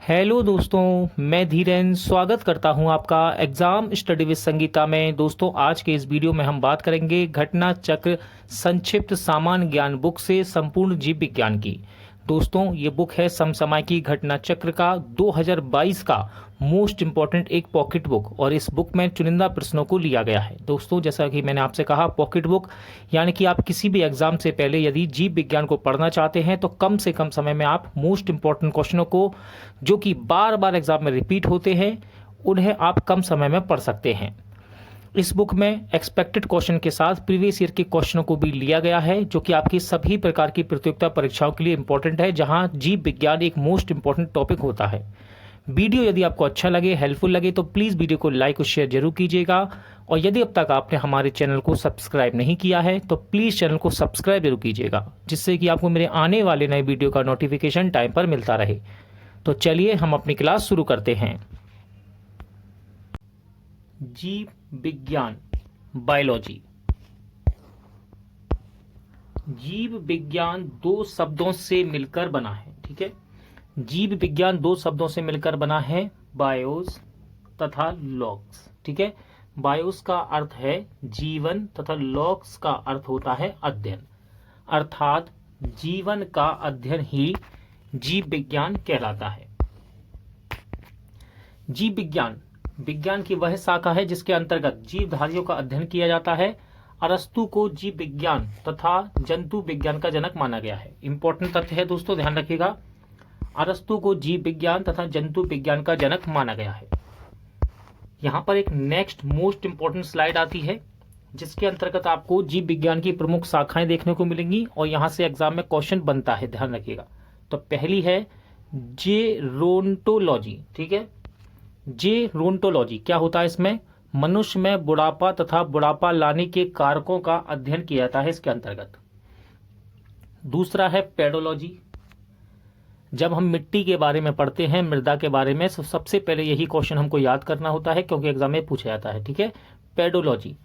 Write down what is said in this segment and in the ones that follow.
Hello दोस्तों, मैं धीरेन स्वागत करता हूं आपका एग्जाम स्टडी विद संगीता में। दोस्तों, आज के इस वीडियो में हम बात करेंगे घटना चक्र संक्षिप्त सामान्य ज्ञान बुक से संपूर्ण जीव विज्ञान की। दोस्तों, ये बुक है समसामयिकी घटना चक्र का 2022 का मोस्ट इम्पॉर्टेंट एक पॉकेट बुक, और इस बुक में चुनिंदा प्रश्नों को लिया गया है। दोस्तों, जैसा कि मैंने आपसे कहा, पॉकेट बुक यानी कि आप किसी भी एग्जाम से पहले यदि जीव विज्ञान को पढ़ना चाहते हैं तो कम से कम समय में आप मोस्ट इम्पॉर्टेंट क्वेश्चनों को, जो कि बार बार एग्जाम में रिपीट होते हैं, उन्हें आप कम समय में पढ़ सकते हैं। इस बुक में एक्सपेक्टेड क्वेश्चन के साथ प्रीवियस ईयर के क्वेश्चनों को भी लिया गया है, जो कि आपकी सभी प्रकार की प्रतियोगिता परीक्षाओं के लिए इंपॉर्टेंट है, जहां जीव विज्ञान एक मोस्ट इंपॉर्टेंट टॉपिक होता है। वीडियो यदि आपको अच्छा लगे, हेल्पफुल लगे, तो प्लीज़ वीडियो को लाइक और शेयर जरूर कीजिएगा। और यदि अब तक आपने हमारे चैनल को सब्सक्राइब नहीं किया है तो प्लीज़ चैनल को सब्सक्राइब जरूर कीजिएगा, जिससे कि आपको मेरे आने वाले नए वीडियो का नोटिफिकेशन टाइम पर मिलता रहे। तो चलिए हम अपनी क्लास शुरू करते हैं। जीव विज्ञान, बायोलॉजी। जीव विज्ञान दो शब्दों से मिलकर बना है, ठीक है। जीव विज्ञान दो शब्दों से मिलकर बना है, बायोस तथा लॉग्स, ठीक है। बायोस का अर्थ है जीवन तथा लॉग्स का अर्थ होता है अध्ययन, अर्थात जीवन का अध्ययन ही जीव विज्ञान कहलाता है। जीव विज्ञान विज्ञान की वह शाखा है जिसके अंतर्गत जीवधारियों का अध्ययन किया जाता है। अरस्तु को जीव विज्ञान तथा जंतु विज्ञान का जनक माना गया है। इंपॉर्टेंट तथ्य है दोस्तों, ध्यान रखिएगा। अरस्तु को जीव विज्ञान तथा जंतु विज्ञान का जनक माना गया है। यहाँ पर एक नेक्स्ट मोस्ट इंपॉर्टेंट स्लाइड आती है, जिसके अंतर्गत आपको जीव विज्ञान की प्रमुख शाखाएं देखने को मिलेंगी, और यहाँ से एग्जाम में क्वेश्चन बनता है, ध्यान रखिएगा। तो पहली है जेरोंटोलॉजी, ठीक है। जेरोंटोलॉजी क्या होता है? इसमें मनुष्य में बुढ़ापा तथा बुढ़ापा लाने के कारकों का अध्ययन किया जाता है इसके अंतर्गत। दूसरा है पेडोलॉजी। जब हम मिट्टी के बारे में पढ़ते हैं, मृदा के बारे में, तो सबसे पहले यही क्वेश्चन हमको याद करना होता है, क्योंकि एग्जाम में पूछा जाता है, ठीक है। पेडोलॉजी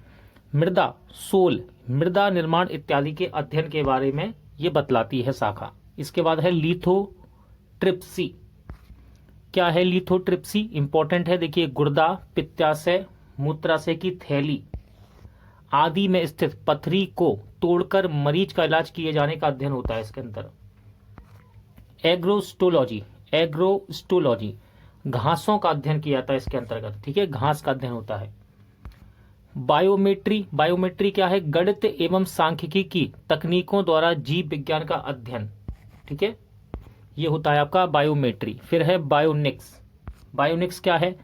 मृदा, सोल, मृदा निर्माण इत्यादि के अध्ययन के बारे में ये बतलाती है शाखा। इसके बाद है लिथोट्रिप्सी। क्या है लिथोट्रिप्सी? इंपॉर्टेंट है, देखिए। गुर्दा, पित्ताशय, मूत्राशय की थैली आदि में स्थित पथरी को तोड़कर मरीज का इलाज किए जाने का अध्ययन होता है इसके अंदर। एग्रोस्टोलॉजी, एग्रोस्टोलॉजी घासों का अध्ययन किया जाता है इसके अंतर्गत, ठीक है। घास का अध्ययन होता है। बायोमेट्री, बायोमेट्री क्या है? गणित एवं सांख्यिकी की तकनीकों द्वारा जीव विज्ञान का अध्ययन, ठीक है। ये होता है आपका बायोमेट्री। फिर है बायोनिक्स। बायोनिक्स क्या है?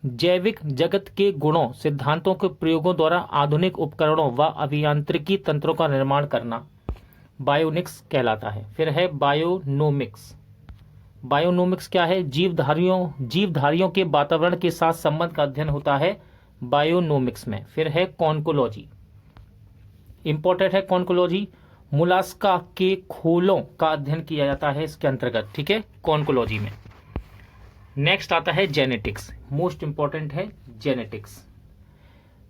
जैविक जगत के गुणों, सिद्धांतों के प्रयोगों द्वारा आधुनिक उपकरणों व अभियांत्रिकी तंत्रों का निर्माण करना, बायोनिक्स कहलाता है। फिर है बायोनोमिक्स। बायोनोमिक्स क्या है? जीवधारियों के वातावरण के साथ संबंध का अध्ययन होता है बायोनोमिक्स में। फिर है कॉन्कोलॉजी। इंपॉर्टेंट है कॉन्कोलॉजी, मुलास्का के खोलों का अध्ययन किया जाता है इसके अंतर्गत, ठीक है, कॉन्कोलॉजी में। नेक्स्ट आता है जेनेटिक्स। मोस्ट इंपॉर्टेंट है जेनेटिक्स।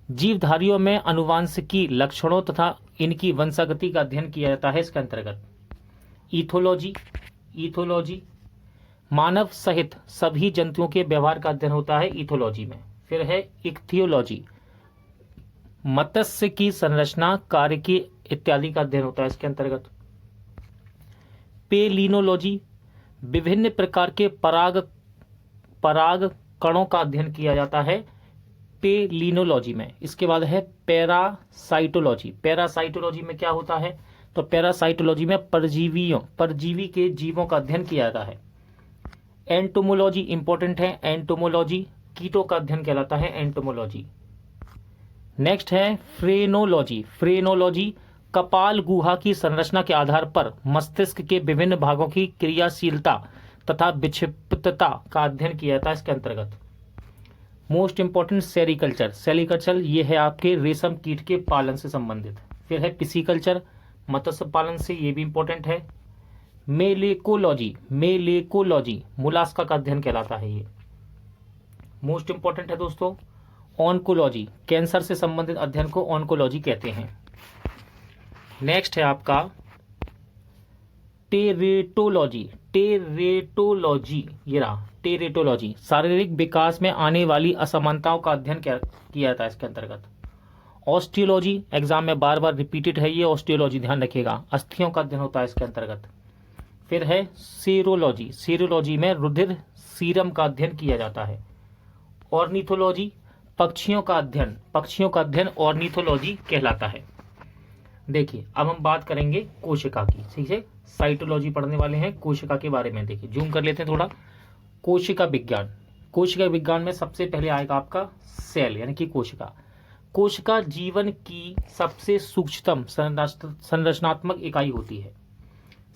जीवधारियों में अनुवांशिकी लक्षणों तथा इनकी वंशागति का अध्ययन किया जाता है इसके अंतर्गत। इथोलॉजी, इथोलॉजी मानव सहित सभी जंतुओं के व्यवहार का अध्ययन होता है इथोलॉजी में। फिर है इक्थियोलॉजी, मत्स्य की संरचना, कार्य की इत्यादि का अध्ययन होता है इसके अंतर्गत। पेलिनोलॉजी विभिन्न प्रकार के पराग कणों का अध्ययन किया जाता है पेलिनोलॉजी में। इसके बाद है पैरासाइटोलॉजी। पैरासाइटोलॉजी में क्या होता है? तो पैरासाइटोलॉजी में परजीवी के जीवों का अध्ययन किया जाता है। एंटोमोलॉजी इंपॉर्टेंट है, एंटोमोलॉजी कीटों का अध्ययन कहलाता है एंटोमोलॉजी। नेक्स्ट है फ्रेनोलॉजी। फ्रेनोलॉजी कपाल गुहा की संरचना के आधार पर मस्तिष्क के विभिन्न भागों की क्रियाशीलता तथा विक्षिप्तता का अध्ययन किया जाता है इसके अंतर्गत। Most important sericulture. सेरिकल्चर ये है आपके रेशम कीट के पालन से संबंधित। फिर है पिसिकल्चर, मत्स्य पालन से, ये भी इंपॉर्टेंट है। मेलेकोलॉजी, मेलेकोलॉजी मुलास्का का अध्ययन कहलाता है ये। मोस्ट इंपॉर्टेंट है दोस्तों ऑन्कोलॉजी, कैंसर से संबंधित अध्ययन को ऑन्कोलॉजी कहते हैं। नेक्स्ट है आपका टेरेटोलॉजी, टेरेटोलॉजी, ये रहा टेरेटोलॉजी, शारीरिक विकास में आने वाली असमानताओं का अध्ययन किया जाता है इसके अंतर्गत। ऑस्टियोलॉजी, एग्जाम में बार बार रिपीटेड है ये, ऑस्टियोलॉजी ध्यान रखिएगा, अस्थियों का अध्ययन होता है इसके अंतर्गत। फिर है सीरोलॉजी, सीरोलॉजी में रुधिर सीरम का अध्ययन किया जाता है। ऑर्निथोलॉजी, पक्षियों का अध्ययन, पक्षियों का अध्ययन ऑर्निथोलॉजी कहलाता है। देखिए अब हम बात करेंगे कोशिका की, ठीक है, साइटोलॉजी पढ़ने वाले हैं, कोशिका के बारे में। देखिए जूम कर लेते हैं थोड़ा। कोशिका विज्ञान, कोशिका विज्ञान में सबसे पहले आएगा आपका सेल यानी कि कोशिका। कोशिका जीवन की सबसे सूक्ष्मतम संरचनात्मक इकाई होती है।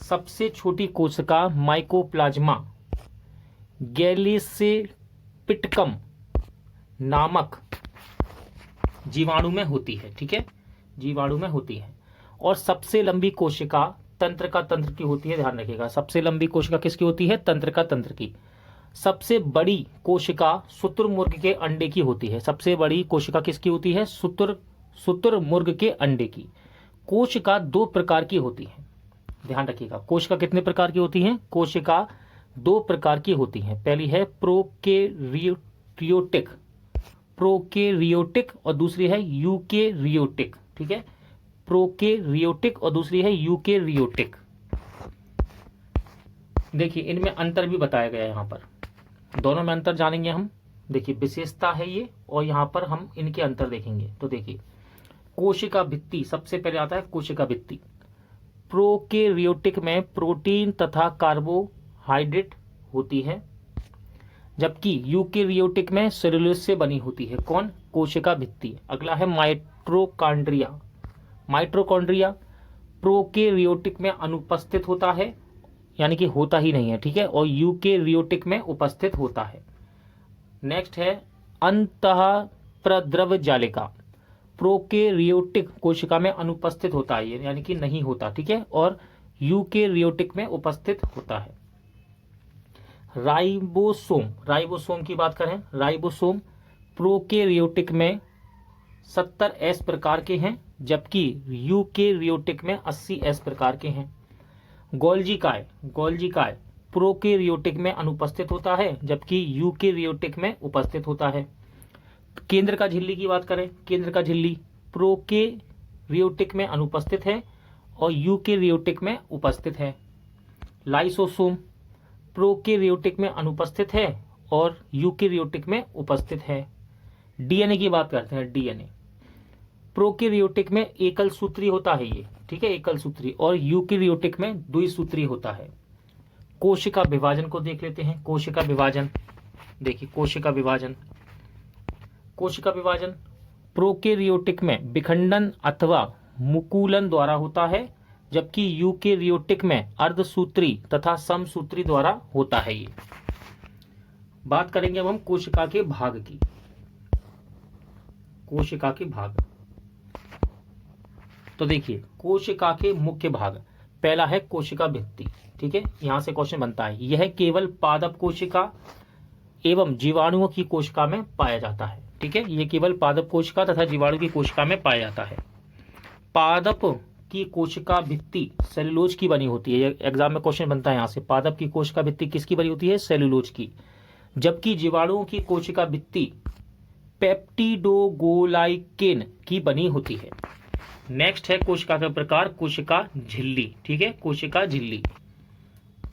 सबसे छोटी कोशिका माइकोप्लाज्मा गैलेसेपिटकम नामक जीवाणु में होती है, ठीक है, जीवाणु में होती है। और सबसे लंबी कोशिका तंत्र का तंत्र की होती है, ध्यान रखिएगा, सबसे लंबी कोशिका किसकी होती है? तंत्र का तंत्र की। सबसे बड़ी कोशिका शुतुरमुर्ग के अंडे की होती है। सबसे बड़ी कोशिका किसकी होती है? शुतुरमुर्ग के अंडे की। कोशिका दो प्रकार की होती है, ध्यान रखिएगा। कोशिका कितने प्रकार की होती है? कोशिका दो प्रकार की होती है। पहली है प्रोकैरियोटिक, प्रोकैरियोटिक, और दूसरी है यूकैरियोटिक, ठीक है, प्रोकैरियोटिक और दूसरी है यूकैरियोटिक। देखिए इनमें अंतर भी बताया गया है, यहाँ पर दोनों में अंतर जानेंगे हम। देखिए विशेषता है ये, और यहाँ पर हम इनके अंतर देखेंगे। तो देखिए कोशिका भित्ति, सबसे पहले आता है कोशिका भित्ति। प्रोकैरियोटिक में प्रोटीन तथा कार्बोहाइड्रेट होती है, जबकि यूकैरियोटिक में सेलुलोज से बनी होती है। कौन? कोशिका भित्ति। अगला है माइटोकॉन्ड्रिया। माइटोकॉन्ड्रिया प्रोकैरियोटिक में अनुपस्थित होता है, यानी कि होता ही नहीं है, ठीक है, और यूकैरियोटिक में उपस्थित होता है। नेक्स्ट है अंतःप्रद्रव जालिका। प्रोकैरियोटिक कोशिका में अनुपस्थित होता है, यानी कि नहीं होता, ठीक है, और यूकैरियोटिक में उपस्थित होता है। राइबोसोम, राइबोसोम की बात करें, राइबोसोम प्रोकैरियोटिक में 70S प्रकार के हैं, जबकि यूकैरियोटिक में 80S प्रकार के हैं। गोल्जी काय, गोल्जी काय प्रोकैरियोटिक में अनुपस्थित होता है, जबकि यूकैरियोटिक में उपस्थित होता है। केंद्र का झिल्ली की बात करें, केंद्र का झिल्ली प्रोकैरियोटिक में अनुपस्थित है और यूकैरियोटिक में उपस्थित है। लाइसोसोम प्रोकैरियोटिक में अनुपस्थित है और यूकैरियोटिक में उपस्थित है। डीएनए की बात करते हैं, डीएनए प्रोकैरियोटिक में एकल सूत्री होता है ये, ठीक है, एकल सूत्री, और यूकैरियोटिक में द्विसूत्री होता है। कोशिका विभाजन को देख लेते हैं। कोशिका विभाजन, देखिए कोशिका विभाजन, कोशिका विभाजन प्रोकैरियोटिक में विखंडन अथवा मुकुलन द्वारा होता है, जबकि यूकैरियोटिक में अर्धसूत्री तथा समसूत्री द्वारा होता है। ये बात करेंगे अब हम कोशिका के भाग की। कोशिका के भाग, तो देखिए कोशिका के मुख्य भाग, पहला है कोशिका भित्ति, ठीक है, यहां से क्वेश्चन बनता है। यह केवल पादप कोशिका एवं जीवाणुओं की कोशिका में पाया जाता है, ठीक है, यह केवल पादप कोशिका तथा जीवाणु की कोशिका में पाया जाता है। पादप की कोशिका भित्ति सेलुलोज की बनी होती है, एग्जाम में क्वेश्चन बनता है यहां से। पादप की कोशिका भित्ति किसकी बनी होती है? सेलुलोज की। जबकि जीवाणुओं की कोशिका भित्ति पेप्टिडोग्लाइकेन की बनी होती है। नेक्स्ट है कोशिका का प्रकार, कोशिका झिल्ली, ठीक है, कोशिका झिल्ली।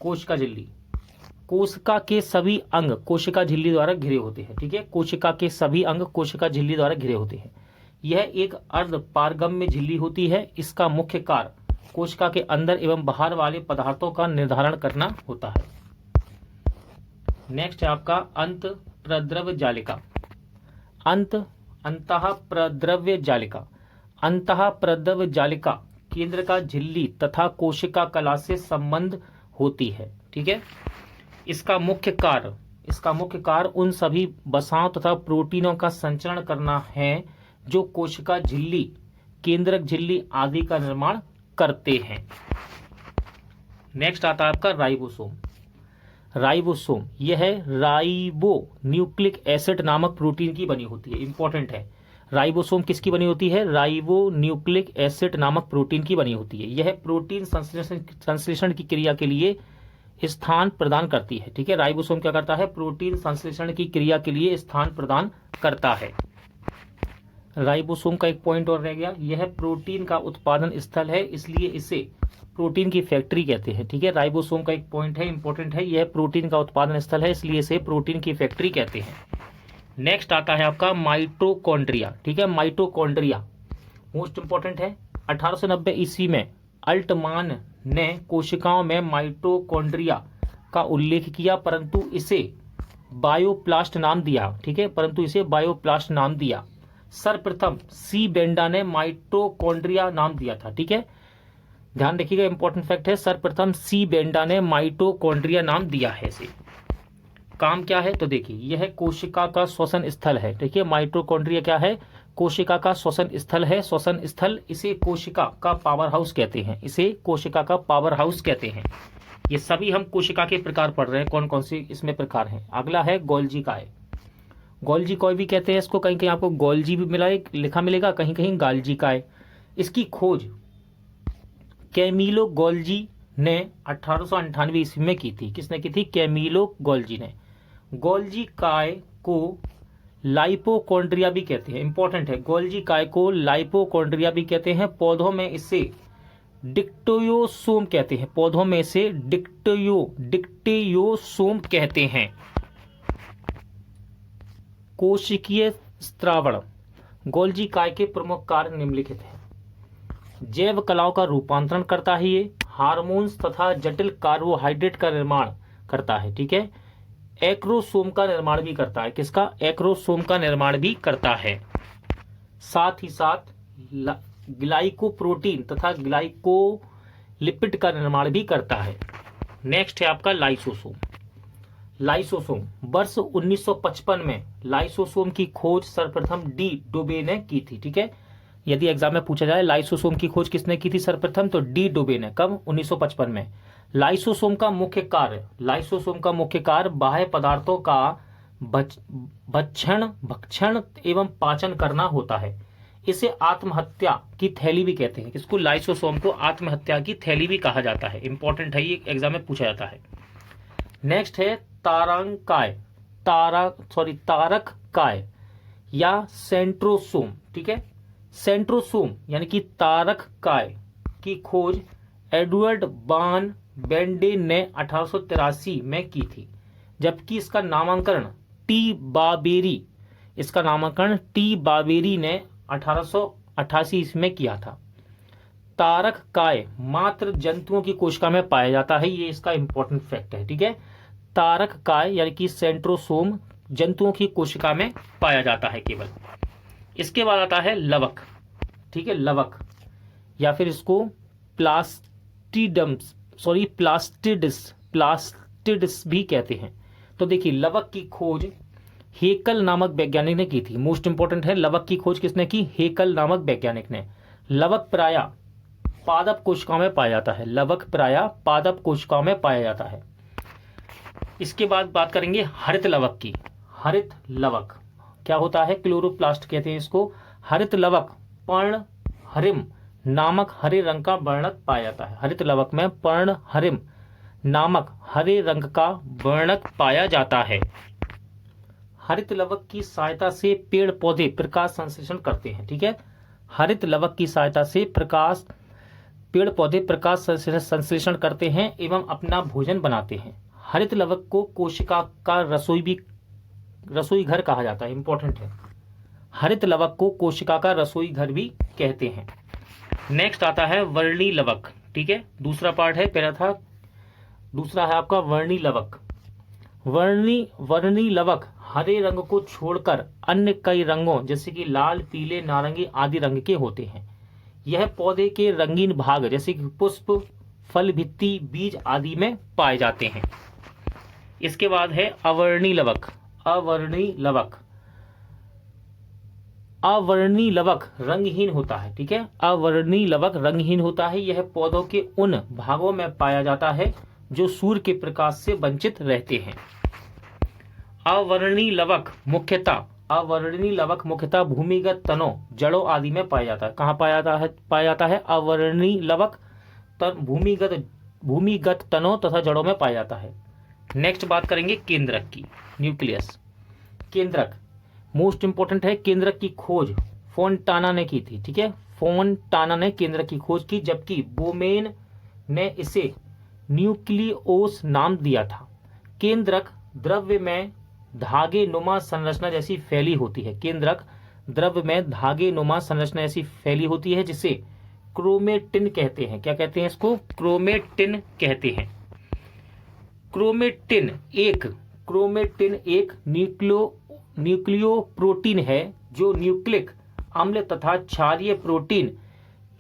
कोशिका झिल्ली, कोशिका के सभी अंग कोशिका झिल्ली द्वारा घिरे होते हैं, ठीक है, कोशिका के सभी अंग कोशिका झिल्ली द्वारा घिरे होते हैं। यह एक अर्ध पारगम्य झिल्ली होती है। इसका मुख्य कार्य कोशिका के अंदर एवं बाहर वाले पदार्थों का निर्धारण करना होता है। नेक्स्ट है आपका अंतःप्रद्रव जालिका। अंतःप्रद्रव जालिका, अंतःप्रद्रव जालिका केंद्र का झिल्ली तथा कोशिका कला से संबंध होती है, ठीक है। इसका मुख्य कार्य उन सभी वसाओं तथा प्रोटीनों का संचरण करना है जो कोशिका झिल्ली, केंद्रक झिल्ली आदि का निर्माण करते हैं। नेक्स्ट आता है आपका राइबोसोम। राइबोसोम यह राइबो न्यूक्लिक एसिड नामक प्रोटीन की बनी होती है, इंपॉर्टेंट है। राइबोसोम किसकी बनी होती है? राइबोन्यूक्लिक एसिड नामक प्रोटीन की बनी होती है। यह प्रोटीन संश्लेषण की क्रिया के लिए स्थान प्रदान करती है। ठीक है, राइबोसोम क्या करता है? प्रोटीन संश्लेषण की क्रिया के लिए स्थान प्रदान करता है। राइबोसोम का एक पॉइंट और रह गया, यह प्रोटीन का उत्पादन स्थल है, इसलिए इसे प्रोटीन की फैक्ट्री कहते हैं। ठीक है, राइबोसोम का एक पॉइंट है, इंपॉर्टेंट है, यह प्रोटीन का उत्पादन स्थल है, इसलिए इसे प्रोटीन की फैक्ट्री कहते हैं। नेक्स्ट आता है आपका माइटोकॉन्ड्रिया। ठीक है, माइटोकॉन्ड्रिया मोस्ट इंपॉर्टेंट है। 1890 ईस्वी में अल्टमान ने कोशिकाओं में माइटोकॉन्ड्रिया का उल्लेख किया, परंतु इसे बायोप्लास्ट नाम दिया। ठीक है, परंतु इसे बायोप्लास्ट नाम दिया। सर्वप्रथम सी बेंडा ने माइटोकॉन्ड्रिया नाम दिया था। ठीक है, ध्यान रखिएगा, इंपॉर्टेंट फैक्ट है, सर्वप्रथम सी बेंडा ने माइटोकॉन्ड्रिया नाम दिया है। इसे काम क्या है? तो देखिए, यह कोशिका का श्वसन स्थल है। ठीक है, माइटोकॉन्ड्रिया क्या है? कोशिका का श्वसन स्थल है। श्वसन स्थल, इसे कोशिका का पावर हाउस कहते हैं। इसे कोशिका का पावर हाउस कहते हैं। ये सभी हम कोशिका के प्रकार पढ़ रहे हैं, कौन कौन से इसमें प्रकार हैं। अगला है गोल्जी काय। गोल्जी काय भी कहते हैं इसको, कहीं कहीं आपको गोल्जी भी मिला लिखा मिलेगा, कहीं कहीं गाल्जी काय। इसकी खोज कैमिलो गोल्जी ने 1898 ईस्वी में की थी। किसने की थी? कैमिलो गोल्जी ने। गोल्जी काय को लाइपोकॉन्ड्रिया भी कहते हैं, इंपॉर्टेंट है, गोल्जी काय को लाइपोकॉन्ड्रिया भी कहते हैं। पौधों में इसे डिक्टियोसोम कहते हैं। पौधों में इसे डिक्टियोसोम कहते हैं। कोशिकीय स्त्रावण। गोल्जी काय के प्रमुख कार्य निम्नलिखित हैं। जैव कलाओं का रूपांतरण करता है, ये हार्मोन्स तथा जटिल कार्बोहाइड्रेट का निर्माण करता है। ठीक है, एक्रोसोम का निर्माण भी करता है। किसका? एक्रोसोम का निर्माण भी करता है। साथ ही साथ ग्लाइकोप्रोटीन तथा ग्लाइकोलिपिड का निर्माण भी करता है। नेक्स्ट है आपका लाइसोसोम। लाइसोसोम वर्ष 1955 में लाइसोसोम की खोज सर्वप्रथम डी डोबे ने की थी। ठीक है, यदि एग्जाम में पूछा जाए लाइसोसोम की खोज किसने की थी सर्वप्रथम, तो डी डोबे ने। कब? 1955 में। लाइसोसोम का मुख्य कार्य बाह्य पदार्थों का भक्षण एवं पाचन करना होता है। इसे आत्महत्या की थैली भी कहते हैं। किसको? लाइसोसोम को आत्महत्या की थैली भी कहा जाता है। इंपॉर्टेंट है, ये एग्जाम में पूछा जाता है। नेक्स्ट है तारक काय या सेंट्रोसोम। ठीक है, सेंट्रोसोम यानी कि तारक काय की खोज एडवर्ड बान बेंडे ने 1883 में की थी, जबकि इसका नामकरण टी बाबेरी ने 1888 ईस्वी में किया था। तारक काय मात्र जंतुओं की कोशिका में पाया जाता है, ये इसका इंपॉर्टेंट फैक्ट है। ठीक है, तारक काय यानी कि सेंट्रोसोम जंतुओं की कोशिका में पाया जाता है केवल। इसके बाद आता है लवक। ठीक है, लवक या फिर इसको प्लास्टिडिस भी कहते हैं। तो देखिए, लवक की खोज हेकल नामक वैज्ञानिक ने की थी। मोस्ट इंपॉर्टेंट है, लवक की खोज किसने की? हेकल नामक वैज्ञानिक ने। लवक प्रायः पादप कोशिकाओं में पाया जाता है। लवक प्रायः पादप कोशिकाओं में पाया जाता है। इसके बाद बात करेंगे हरित लवक की। हरित लवक क्या होता है? क्लोरोप्लास्ट कहते हैं इसको। हरित लवक पर्णहरिम नामक हरे रंग का वर्णक पाया जाता है। हरित लवक में पर्णहरिम नामक हरे रंग का वर्णक पाया जाता है। हरित लवक की सहायता से पेड़ पौधे प्रकाश संश्लेषण करते हैं। ठीक है, हरित लवक की सहायता से पेड़ पौधे प्रकाश संश्लेषण करते हैं एवं अपना भोजन बनाते हैं। हरित लवक को कोशिका का रसोई घर कहा जाता है। इंपॉर्टेंट है, हरित लवक को कोशिका का रसोई घर भी कहते हैं। नेक्स्ट आता है वर्णी लवक। ठीक है, दूसरा पार्ट है, पहला था, दूसरा है आपका वर्णी लवक। वर्णी लवक हरे रंग को छोड़कर अन्य कई रंगों जैसे कि लाल, पीले, नारंगी आदि रंग के होते हैं। यह पौधे के रंगीन भाग जैसे कि पुष्प, फल, भित्ति, बीज आदि में पाए जाते हैं। इसके बाद है अवर्णी लवक। अवर्णी लवक रंगहीन होता है। ठीक है, अवर्णी लवक रंगहीन होता है। यह पौधों के उन भागों में पाया जाता है जो सूर्य के प्रकाश से वंचित रहते हैं। अवर्णी लवक मुख्यतः अवर्णनीय लवक मुख्यतः भूमिगत तनों, जड़ों आदि में पाया जाता है। कहाँ पाया जाता है? अवर्णनीय लवक भूमिगत तनों तथा जड़ों में पाया जाता है। नेक्स्ट बात करेंगे केंद्रक की, न्यूक्लियस। केंद्रक मोस्ट इंपोर्टेंट है। केंद्रक की खोज फोंटाना ने की थी, ठीक है, फोंटाना ने केंद्रक की खोज की, जबकि बोमेन ने इसे न्यूक्लियोस नाम दिया था। केंद्रक द्रव्य में धागे नुमा संरचना जैसी फैली होती है। केंद्रक द्रव्य में धागे नुमा संरचना जैसी फैली होती है, जिसे क्रोमेटिन कहते हैं। क्या कहते हैं इसको? क्रोमेटिन कहते हैं। क्रोमेटिन एक न्यूक्लियो प्रोटीन है जो न्यूक्लिक अम्ल तथा क्षारीय प्रोटीन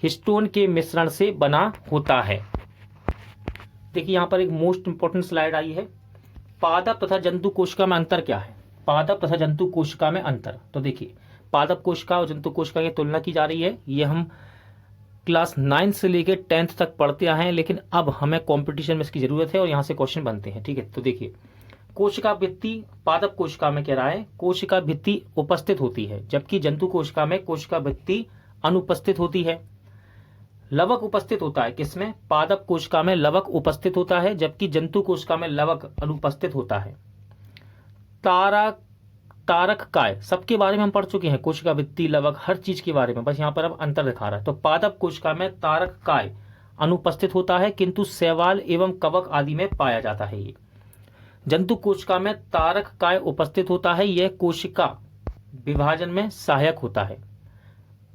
हिस्टोन के मिश्रण से बना होता है। देखिए यहाँ पर एक मोस्ट इंपोर्टेंट स्लाइड आई है। पादप तथा जंतु कोशिका में अंतर क्या है? पादप तथा जंतु कोशिका में अंतर, तो देखिए पादप कोशिका और जंतु कोशिका की तुलना की जा रही है। ये हम क्लास 9 से लेकर 10th तक पढ़ते आए हैं, लेकिन अब हमें कंपटीशन में इसकी जरूरत है और यहाँ से क्वेश्चन बनते हैं, ठीक है। तो देखिए कोशिका भित्ति पादप कोशिका में कह रहा है कोशिका भित्ति उपस्थित होती है, जबकि जंतु कोशिका में कोशिका भित्ति अनुपस्थित होती है। लवक उपस्थित होता है किसमें? पादप कोशिका में लवक उपस्थित होता है, जबकि जंतु कोशिका में लवक अनुपस्थित होता है। तारक काय सबके बारे में हम पढ़ चुके हैं, कोशिका भित्ति, लवक, हर चीज के बारे में, बस यहाँ पर अब अंतर दिखा रहा है। तो पादप कोशिका में तारक काय अनुपस्थित होता है, किंतु शैवाल एवं कवक आदि में पाया जाता है। ये जंतु कोशिका में तारक काय उपस्थित होता है, यह कोशिका विभाजन में सहायक होता है।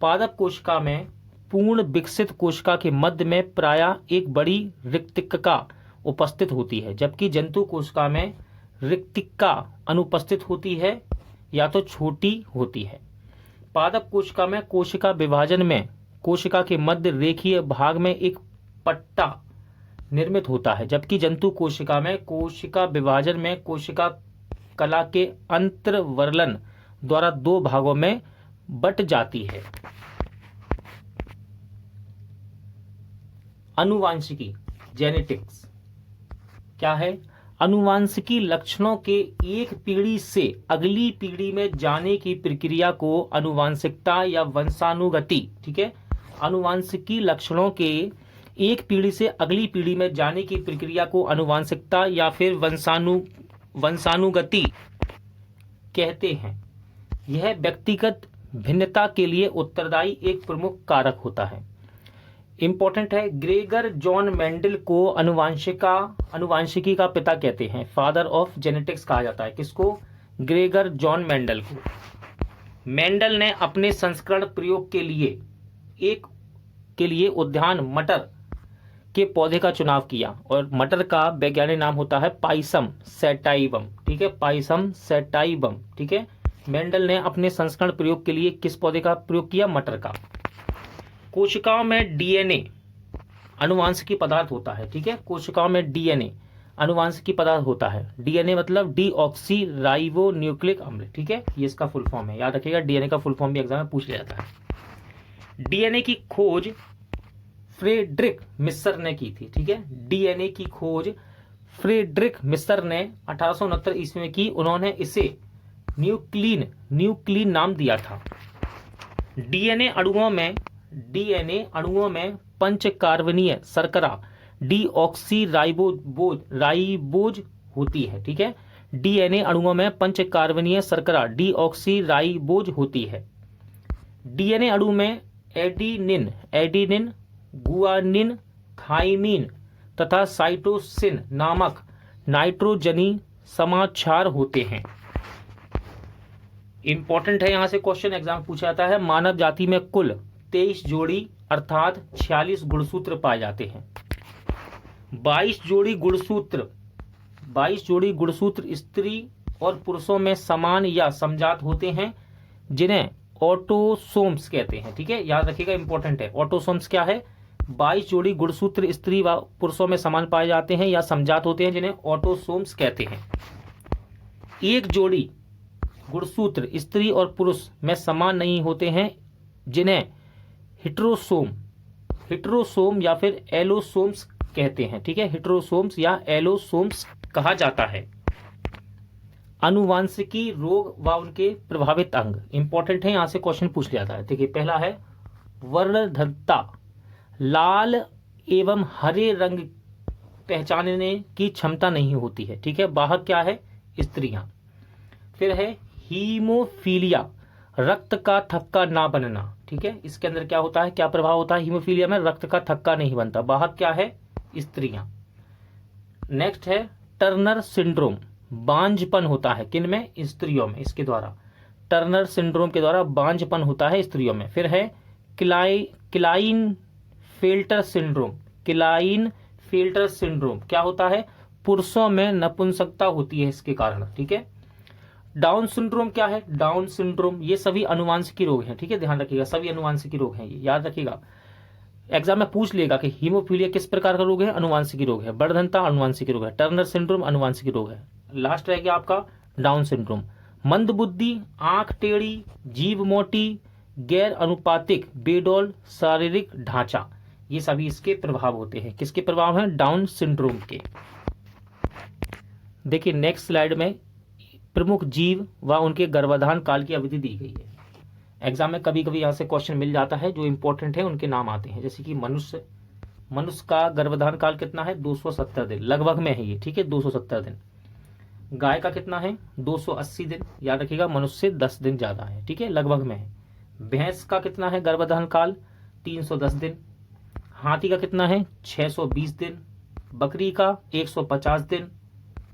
पादप कोशिका में पूर्ण विकसित कोशिका के मध्य में प्रायः एक बड़ी रिक्तिका उपस्थित होती है, जबकि जंतु कोशिका में रिक्तिका अनुपस्थित होती है या तो छोटी होती है। पादप कोशिका में कोशिका विभाजन में कोशिका के मध्य रेखीय भाग में एक पट्टा निर्मित होता है, जबकि जंतु कोशिका में कोशिका विभाजन में कोशिका कला के अंतर्वलन द्वारा दो भागों में बट जाती है। अनुवांशिकी, जेनेटिक्स क्या है? अनुवांशिकी लक्षणों के एक पीढ़ी से अगली पीढ़ी में जाने की प्रक्रिया को अनुवांशिकता या वंशानुगति, ठीक है, अनुवांशिकी लक्षणों के एक पीढ़ी से अगली पीढ़ी में जाने की प्रक्रिया को अनुवांशिकता या फिर वंशानुगति कहते हैं। यह व्यक्तिगत भिन्नता के लिए उत्तरदायी एक प्रमुख कारक होता है। इंपॉर्टेंट है, ग्रेगर जॉन मेंडल को अनुवांशिकी का पिता कहते हैं, फादर ऑफ जेनेटिक्स कहा जाता है। किसको? ग्रेगर जॉन मेंडल को। मेंडल ने अपने संस्करण प्रयोग के लिए उद्यान मटर के पौधे का चुनाव किया, और मटर का वैज्ञानिक नाम होता है पाइसम सैटाइवम, ठीक है, पाइसम सैटाइवम, ठीक है। मेंडल ने अपने संस्करण प्रयोग के लिए किस पौधे का प्रयोग किया? मटर का। कोशिकाओं में डीएनए अनुवांशिकी पदार्थ होता है, ठीक है, कोशिकाओं में डीएनए अनुवांशिकी पदार्थ होता है। डीएनए मतलब डीऑक्सी राइबो न्यूक्लिक अम्ल, ठीक है, ये इसका फुल फॉर्म है, याद रखिएगा। डीएनए का फुल फॉर्म भी एग्जाम में पूछ लिया जाता है। डीएनए की खोज फ्रेडरिक मिस्र ने की थी, ठीक है, डीएनए की खोज फ्रेडरिक मिस्र ने 1869 ईस्वी में की। उन्होंने इसे न्यूक्लिन नाम दिया था। डीएनए अणुओं में पंचकार्बनीय शर्करा डीऑक्सी राइबोज होती है, ठीक है। डीएनए अणुओं में पंचकार्बनीय शर्करा डीऑक्सी राइबोज होती है। डीएनए अणु में एडिनिन, गुआनिन, थाइमिन तथा साइटोसिन नामक नाइट्रोजनी समाक्षार होते हैं। इंपॉर्टेंट है, यहां से क्वेश्चन एग्जाम पूछा जाता है। मानव जाति में कुल 23 जोड़ी अर्थात 46 गुणसूत्र पाए जाते हैं। 22 जोड़ी गुणसूत्र स्त्री और पुरुषों में समान या समजात होते हैं, जिन्हें ऑटोसोम्स कहते हैं, ठीक है, याद रखिएगा, इंपॉर्टेंट है। ऑटोसोम्स क्या है? 22 जोड़ी गुणसूत्र स्त्री व पुरुषों में समान पाए जाते हैं या समजात होते हैं, जिन्हें ऑटोसोम्स कहते हैं। एक जोड़ी गुणसूत्र स्त्री और पुरुष में समान नहीं होते हैं, जिन्हें हिट्रोसोम या फिर एलोसोम्स कहते हैं, ठीक है, हिट्रोसोम्स या एलोसोम्स कहा जाता है। अनुवांशिकी रोग व उनके प्रभावित अंग इंपॉर्टेंट है, यहां से क्वेश्चन पूछ लिया था। देखिए पहला है वर्णधरता, लाल एवं हरे रंग पहचानने की क्षमता नहीं होती है, ठीक है। वाहक क्या है? स्त्रियां। फिर है हीमोफीलिया, रक्त का थक्का ना बनना, ठीक है। इसके अंदर क्या होता है, क्या प्रभाव होता है हीमोफीलिया में? रक्त का थक्का नहीं बनता। वाहक क्या है? स्त्रियां। नेक्स्ट है टर्नर सिंड्रोम, बांझपन होता है किन में? स्त्रियों में। इसके द्वारा टर्नर सिंड्रोम के द्वारा बांझपन होता है स्त्रियों में। फिर है क्लाइन फेल्टर सिंड्रोम, क्लाइन फेल्टर सिंड्रोम क्या होता है? पुरुषों में नपुंसकता होती है इसके कारण, ठीक है। डाउन सिंड्रोम क्या है? डाउन सिंड्रोम ये सभी अनुवांशिकी रोग हैं, ठीक है, ध्यान रखिएगा, सभी अनुवांशिकी रोग हैं, ये याद रखिएगा। एग्जाम में पूछ लेगा कि हीमोफीलिया किस प्रकार का रोग है? अनुवांशिकी रोग है। वर्धनता अनुवांशिकी रोग है। टर्नर सिंड्रोम अनुवांशिकी रोग है। लास्ट रह गया आपका डाउन सिंड्रोम। मंदबुद्धि, आंख टेढ़ी, जीभ मोटी, गैर अनुपातिक बेडौल शारीरिक ढांचा, ये सभी इसके प्रभाव होते हैं। किसके प्रभाव हैं? डाउन सिंड्रोम के। देखिए नेक्स्ट स्लाइड में प्रमुख जीव व उनके गर्भाधान काल की अवधि दी गई है। एग्जाम में कभी कभी यहाँ से क्वेश्चन मिल जाता है, जो इंपॉर्टेंट है उनके नाम आते हैं। जैसे कि मनुष्य, मनुष्य का गर्भाधान काल कितना है? 270 दिन, लगभग में है ये, ठीक है, 270 दिन। गाय का कितना है? 280 दिन, याद रखिएगा, मनुष्य से 10 दिन ज्यादा है, ठीक है, लगभग में है। भैंस का कितना है गर्भाधान काल? 310 दिन। हाथी का कितना है? 620 दिन। बकरी का 150 दिन।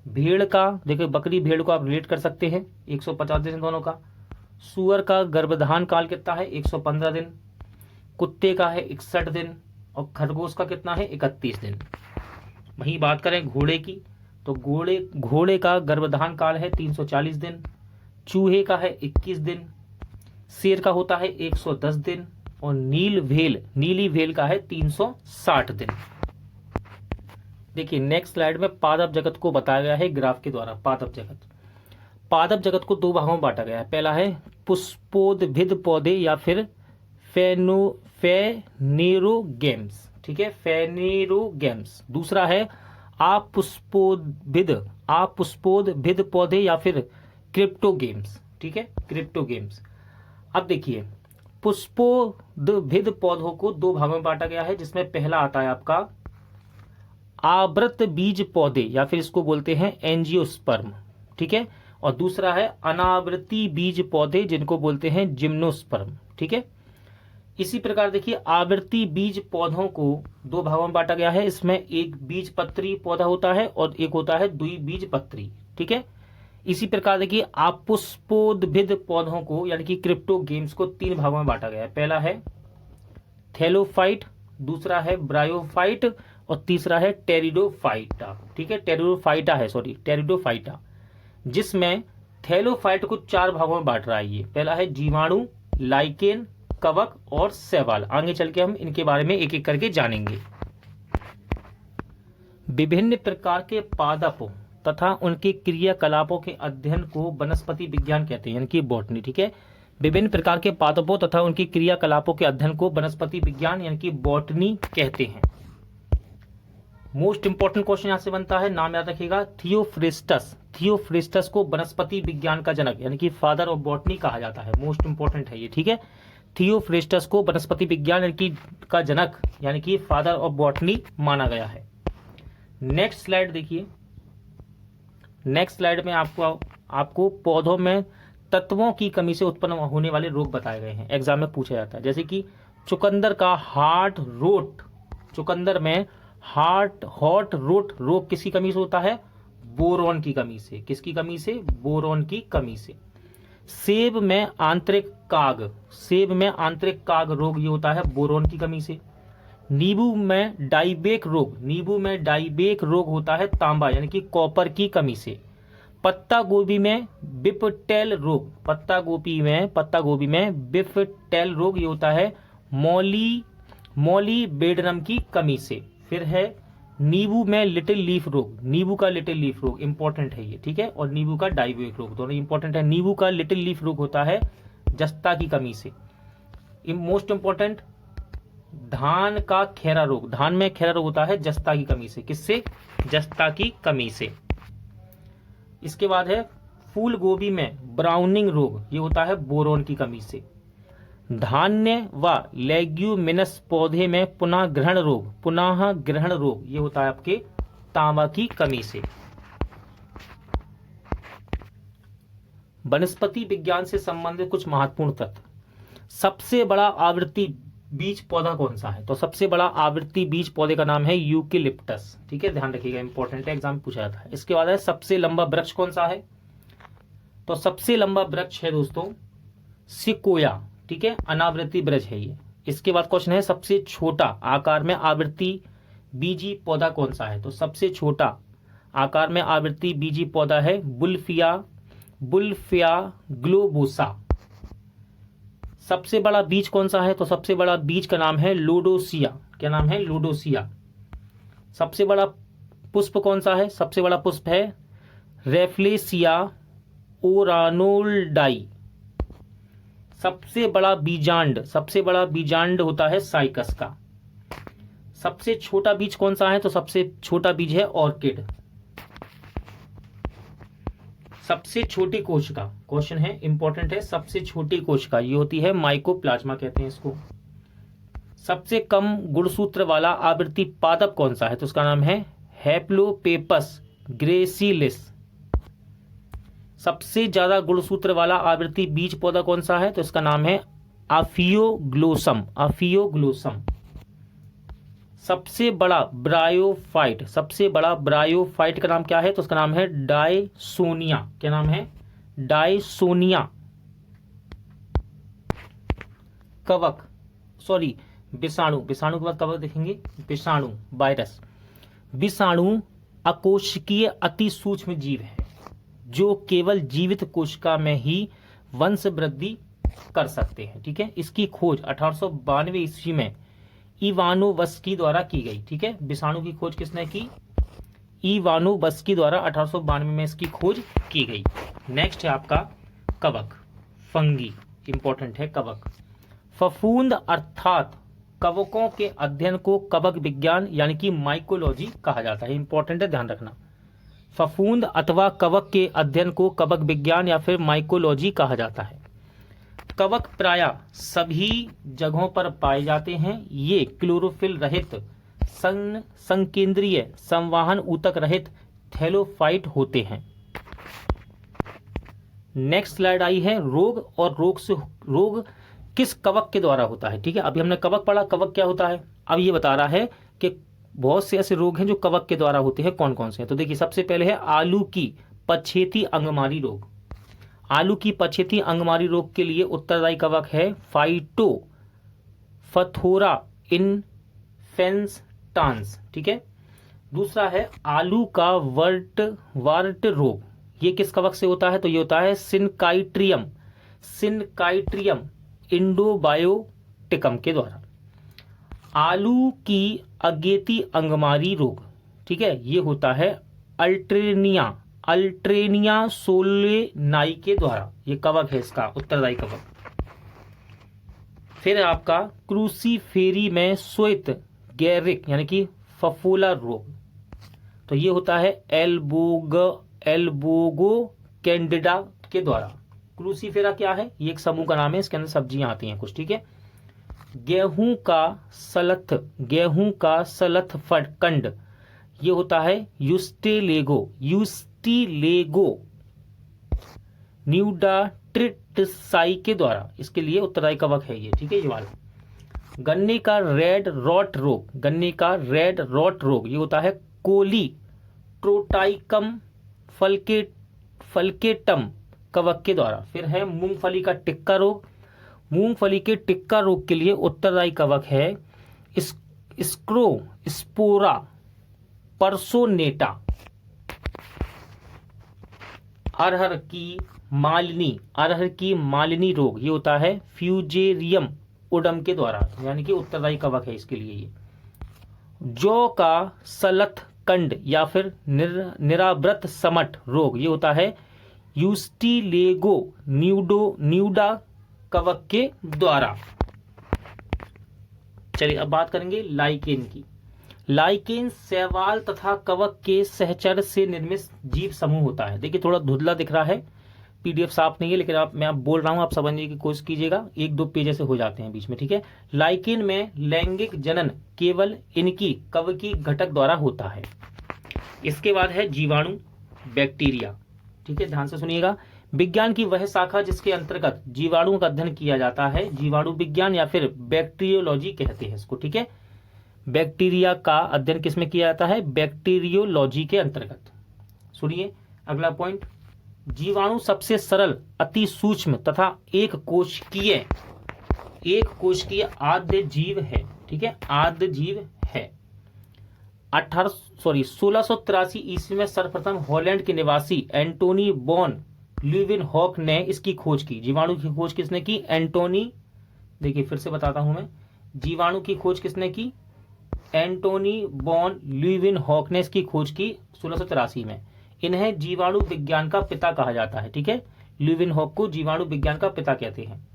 भेड़ का, देखिए बकरी भेड़ को आप रिलेट कर सकते हैं, 150 दिन दोनों का। सूअर का गर्भाधान काल कितना है? 115 दिन। कुत्ते का है 61 दिन। और खरगोश का कितना है? 31 दिन। वही बात करें घोड़े की, तो घोड़े का गर्भाधान काल है 340 दिन। चूहे का है 21 दिन। शेर का होता है 110 दिन। और नीली भेल का है 360 दिन। देखिए नेक्स्ट स्लाइड में पादप जगत को बताया गया है ग्राफ के द्वारा। पादप जगत को दो भागों में बांटा गया है। पहला है पुष्पोद्भिद पौधे या फिर फेनेरोगेम्स, ठीक है, फेनेरोगेम्स। दूसरा है अपुष्पोद्भिद पौधे या फिर क्रिप्टोगेम्स, ठीक है, क्रिप्टोगेम्स। अब देखिए पुष्पोद्भिद पौधों को दो भागों में बांटा गया है, जिसमें पहला आता है आपका आवृत बीज पौधे या फिर इसको बोलते हैं एंजियोस्पर्म, ठीक है, और दूसरा है अनावृति बीज पौधे जिनको बोलते हैं जिम्नोस्पर्म, ठीक है। इसी प्रकार देखिए आवृत्ति बीज पौधों को दो भागों में बांटा गया है। इसमें एक बीजपत्री पौधा होता है और एक होता है द्विबीजपत्री, ठीक है। इसी प्रकार देखिए अपुष्पोद्भिद पौधों को यानी कि क्रिप्टोगेम्स को तीन भागों में बांटा गया है। पहला है थैलोफाइट, दूसरा है ब्रायोफाइट और तीसरा है टेरिडोफाइटा, ठीक है, टेरिडोफाइटा, जिसमें थैलोफाइट को चार भागों में बांट रहा है ये। पहला है जीवाणु, लाइकेन, कवक और शैवाल। आगे चल के हम इनके बारे में एक एक करके जानेंगे। विभिन्न प्रकार के पादपों तथा उनके क्रियाकलापों के अध्ययन को वनस्पति विज्ञान कहते हैं, यानी कि बॉटनी, ठीक है। विभिन्न प्रकार के पादपों तथा उनके क्रियाकलापों के अध्ययन को वनस्पति विज्ञान यानी कि बॉटनी कहते हैं। मोस्ट इंपॉर्टेंट क्वेश्चन यहां से बनता है, नाम याद रखिएगा, थियोफ्रिस्टस को वनस्पति विज्ञान का जनक यानी कि फादर ऑफ बॉटनी कहा जाता है। मोस्ट इंपॉर्टेंट है ये, ठीक है। थियोफ्रिस्टस को वनस्पति विज्ञान यानी कि का जनक यानी कि फादर ऑफ बॉटनी माना गया है। नेक्स्ट स्लाइड देखिए। नेक्स्ट स्लाइड में आपको पौधों में तत्वों की कमी से उत्पन्न होने वाले रोग बताए गए हैं, एग्जाम में पूछा जाता है। जैसे कि चुकंदर का चुकंदर में हॉट रोट रोग किसकी कमी से होता है? बोरोन की कमी से। किसकी कमी से? बोरोन की कमी से। सेब में आंतरिक काग रोग ये होता है बोरोन की कमी से। नींबू में डाइबेक रोग होता है तांबा यानी कि कॉपर की कमी से। पत्ता गोभी में बिफटेल रोग ये होता है मॉलीबेडनम की कमी से। फिर है नींबू में लिटिल लीफ रोग, इंपॉर्टेंट है ये, ठीक है, और नींबू का डाइबेक रोग दोनों इंपॉर्टेंट है। नींबू का लिटिल लीफ रोग होता है जस्ता की कमी से। मोस्ट इंपॉर्टेंट धान में खैरा रोग होता है जस्ता की कमी से। किससे? जस्ता की कमी से। इसके बाद है फूल गोभी में ब्राउनिंग रोग, ये होता है बोरोन की कमी से। धान्य व लेग्यूमिनस पौधे में पुनः ग्रहण रोग, ये होता है आपके तांबा की कमी से। वनस्पति विज्ञान से संबंधित कुछ महत्वपूर्ण तथ्य। सबसे बड़ा आवृत्ति बीज पौधा कौन सा है? तो सबसे बड़ा आवृत्ति बीज पौधे का नाम है यूकेलिप्टस। ठीक है, ध्यान रखिएगा, इंपॉर्टेंट है, एग्जाम में पूछा जाता है। इसके बाद है सबसे लंबा वृक्ष कौन सा है? तो सबसे लंबा वृक्ष है दोस्तों सिकोया। ठीक है, अनावृत्ति वृक्ष है ये। इसके बाद क्वेश्चन है सबसे छोटा आकार में आवृत्ति बीजी पौधा कौन सा है? तो सबसे छोटा आकार में आवृत्ति बीजी पौधा है बुल्फिया ग्लोबोसा। सबसे बड़ा बीज कौन सा है? तो सबसे बड़ा बीज का नाम है लोडोसिया। क्या नाम है? लोडोसिया। सबसे बड़ा पुष्प कौन सा है? सबसे बड़ा पुष्प है रेफ्लेसिया ओरानोल्डाई। सबसे बड़ा बीजांड होता है साइकस का। सबसे छोटा बीज कौन सा है? तो सबसे छोटा बीज है ऑर्किड। सबसे छोटी कोशिका, क्वेश्चन है इंपॉर्टेंट है, सबसे छोटी कोशिका ये होती है माइकोप्लाज्मा कहते हैं इसको। सबसे कम गुणसूत्र वाला आवृत्ति पादप कौन सा है? तो उसका नाम है हैप्लोपेपस ग्रेसिलिस। सबसे ज्यादा गुणसूत्र वाला आवृत्ति बीज पौधा कौन सा है? तो इसका नाम है अफियोग्लोसम। सबसे बड़ा ब्रायोफाइट का नाम क्या है? तो उसका नाम है डायसोनिया। क्या नाम है? डायसोनिया। विषाणु के बाद कवक देखेंगे। विषाणु वायरस। विषाणु अकोशिकीय अति सूक्ष्म जीव है जो केवल जीवित कोशिका में ही वंश वृद्धि कर सकते हैं। ठीक है, इसकी खोज 1892 ईस्वी में इवानोवस्की द्वारा की गई। ठीक है, विषाणु की खोज किसने की? इवानोवस्की द्वारा 1892 में इसकी खोज की गई। नेक्स्ट है आपका कवक, फंगी, इंपॉर्टेंट है कवक। फफूंद अर्थात कवकों के अध्ययन को कवक विज्ञान यानी कि माइकोलॉजी कहा जाता है। इंपॉर्टेंट है, ध्यान रखना। फफूंद अथवा कवक के अध्ययन को कवक विज्ञान या फिर माइकोलॉजी कहा जाता है। कवक प्रायः सभी जगहों पर पाए जाते हैं। ये क्लोरोफिल रहित संकेंद्रीय संवाहन ऊतक रहित थैलोफाइट होते हैं। नेक्स्ट स्लाइड आई है रोग, और रोग किस कवक के द्वारा होता है। ठीक है, अभी हमने कवक पढ़ा, कवक क्या होता है। अब ये बता रहा है कि बहुत से ऐसे रोग हैं जो कवक के द्वारा होते हैं, कौन कौन से हैं। तो देखिए, सबसे पहले है आलू की पछेती अंगमारी रोग। आलू की पछेती अंगमारी रोग के लिए उत्तरदायी कवक है फाइटोफथोरा इन्फेस्टांस। ठीक है, दूसरा है आलू का वार्ट रोग। ये किस कवक से होता है? तो ये होता है सिनकाइट्रियम इंडोबायोटिकम के द्वारा। आलू की अगेती अंगमारी रोग, ठीक है, ये होता है अल्ट्रेनिया सोलेनाई के द्वारा। ये कवक है इसका उत्तरदायी कवक। फिर है आपका क्रूसीफेरी में श्वेत गैरिक यानी कि फफोला रोग। तो ये होता है एल्बोगो कैंडिडा के द्वारा। क्रूसीफेरा क्या है? ये एक समूह का नाम है, इसके अंदर सब्जियां आती हैं कुछ। ठीक है, गेहूं का सलथ कंड, ये होता है यूस्टेलेगो न्यूडाट्रिटसाई के द्वारा। इसके लिए उत्तरदायी कवक है ये। ठीक है, ये वाला। गन्ने का रेड रॉट रोग, ये होता है कोलीट्रोटाइकम फल्केटम कवक के द्वारा। फिर है मूंगफली का टिक्का रोग। मूंगफली के टिक्का रोग के लिए उत्तरदायी कवक है स्क्रोस्पोरा परसोनेटा। अरहर की मालिनी रोग, ये होता है फ्यूजेरियम ओडम के द्वारा, यानी कि उत्तरदायी कवक है इसके लिए ये। जौ का सलथ कंड या फिर निरावृत समट रोग, ये होता है यूस्टिलेगो न्यूडा कवक के द्वारा। चलिए अब बात करेंगे लाइकेन की। लाइकेन शैवाल तथा कवक के सहचर से निर्मित जीव समूह होता है। देखिए थोड़ा धुंधला दिख रहा है, PDF साफ नहीं है, लेकिन मैं आप बोल रहा हूँ, आप समझने की कोशिश कीजिएगा, 1-2 पेज ऐसे हो जाते हैं बीच में, ठीक है। लाइकेन में लैंगिक जनन केवल इनकी कवकी घटक द्वारा होता है। इसके बाद है जीवाणु, बैक्टीरिया, ठीक है, ध्यान से सुनिएगा। विज्ञान की वह शाखा जिसके अंतर्गत जीवाणुओं का अध्ययन किया जाता है जीवाणु विज्ञान या फिर बैक्टीरियोलॉजी कहते हैं इसको, ठीक है। बैक्टीरिया का अध्ययन किसमें किया जाता है? बैक्टीरियोलॉजी के अंतर्गत। सुनिए अगला पॉइंट, जीवाणु सबसे सरल, अति सूक्ष्म तथा एक कोशिकीय आद्य जीव है, ठीक है, आद्य जीव है। 1683 ईस्वी में सर्वप्रथम हॉलैंड के निवासी एंटोनी बॉन ल्यूवेनहॉक ने इसकी खोज की। जीवाणु की खोज किसने की? एंटोनी, देखिए फिर से बताता हूं मैं, जीवाणु की खोज किसने की? एंटोनी बॉन ल्यूवेनहॉक ने इसकी खोज की 1683 में। इन्हें जीवाणु विज्ञान का पिता कहा जाता है, ठीक है। ल्यूवेनहॉक को जीवाणु विज्ञान का पिता कहते हैं।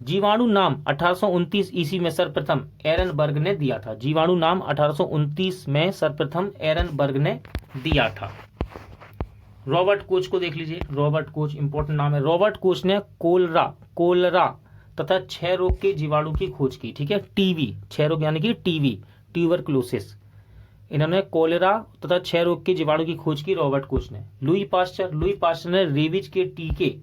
जीवाणु नाम 1829 ईस्वी में सर्वप्रथम एरनबर्ग ने दिया था। जीवाणु नाम 1829 में सर्वप्रथम एरनबर्ग ने दिया था। रॉबर्ट कोच को देख लीजिए, रॉबर्ट कोच इंपॉर्टेंट नाम है। रॉबर्ट कोच ने कोलरा तथा क्षय रोग के जीवाणु की खोज की, ठीक है। टीवी, क्षय रोग यानी कि टीवी, ट्यूबरकुलोसिस, इन्होंने कोलेरा तथा क्षय रोग के जीवाणु की खोज की रॉबर्ट कोच ने। लुई पास्चर ने रेबीज के टीके,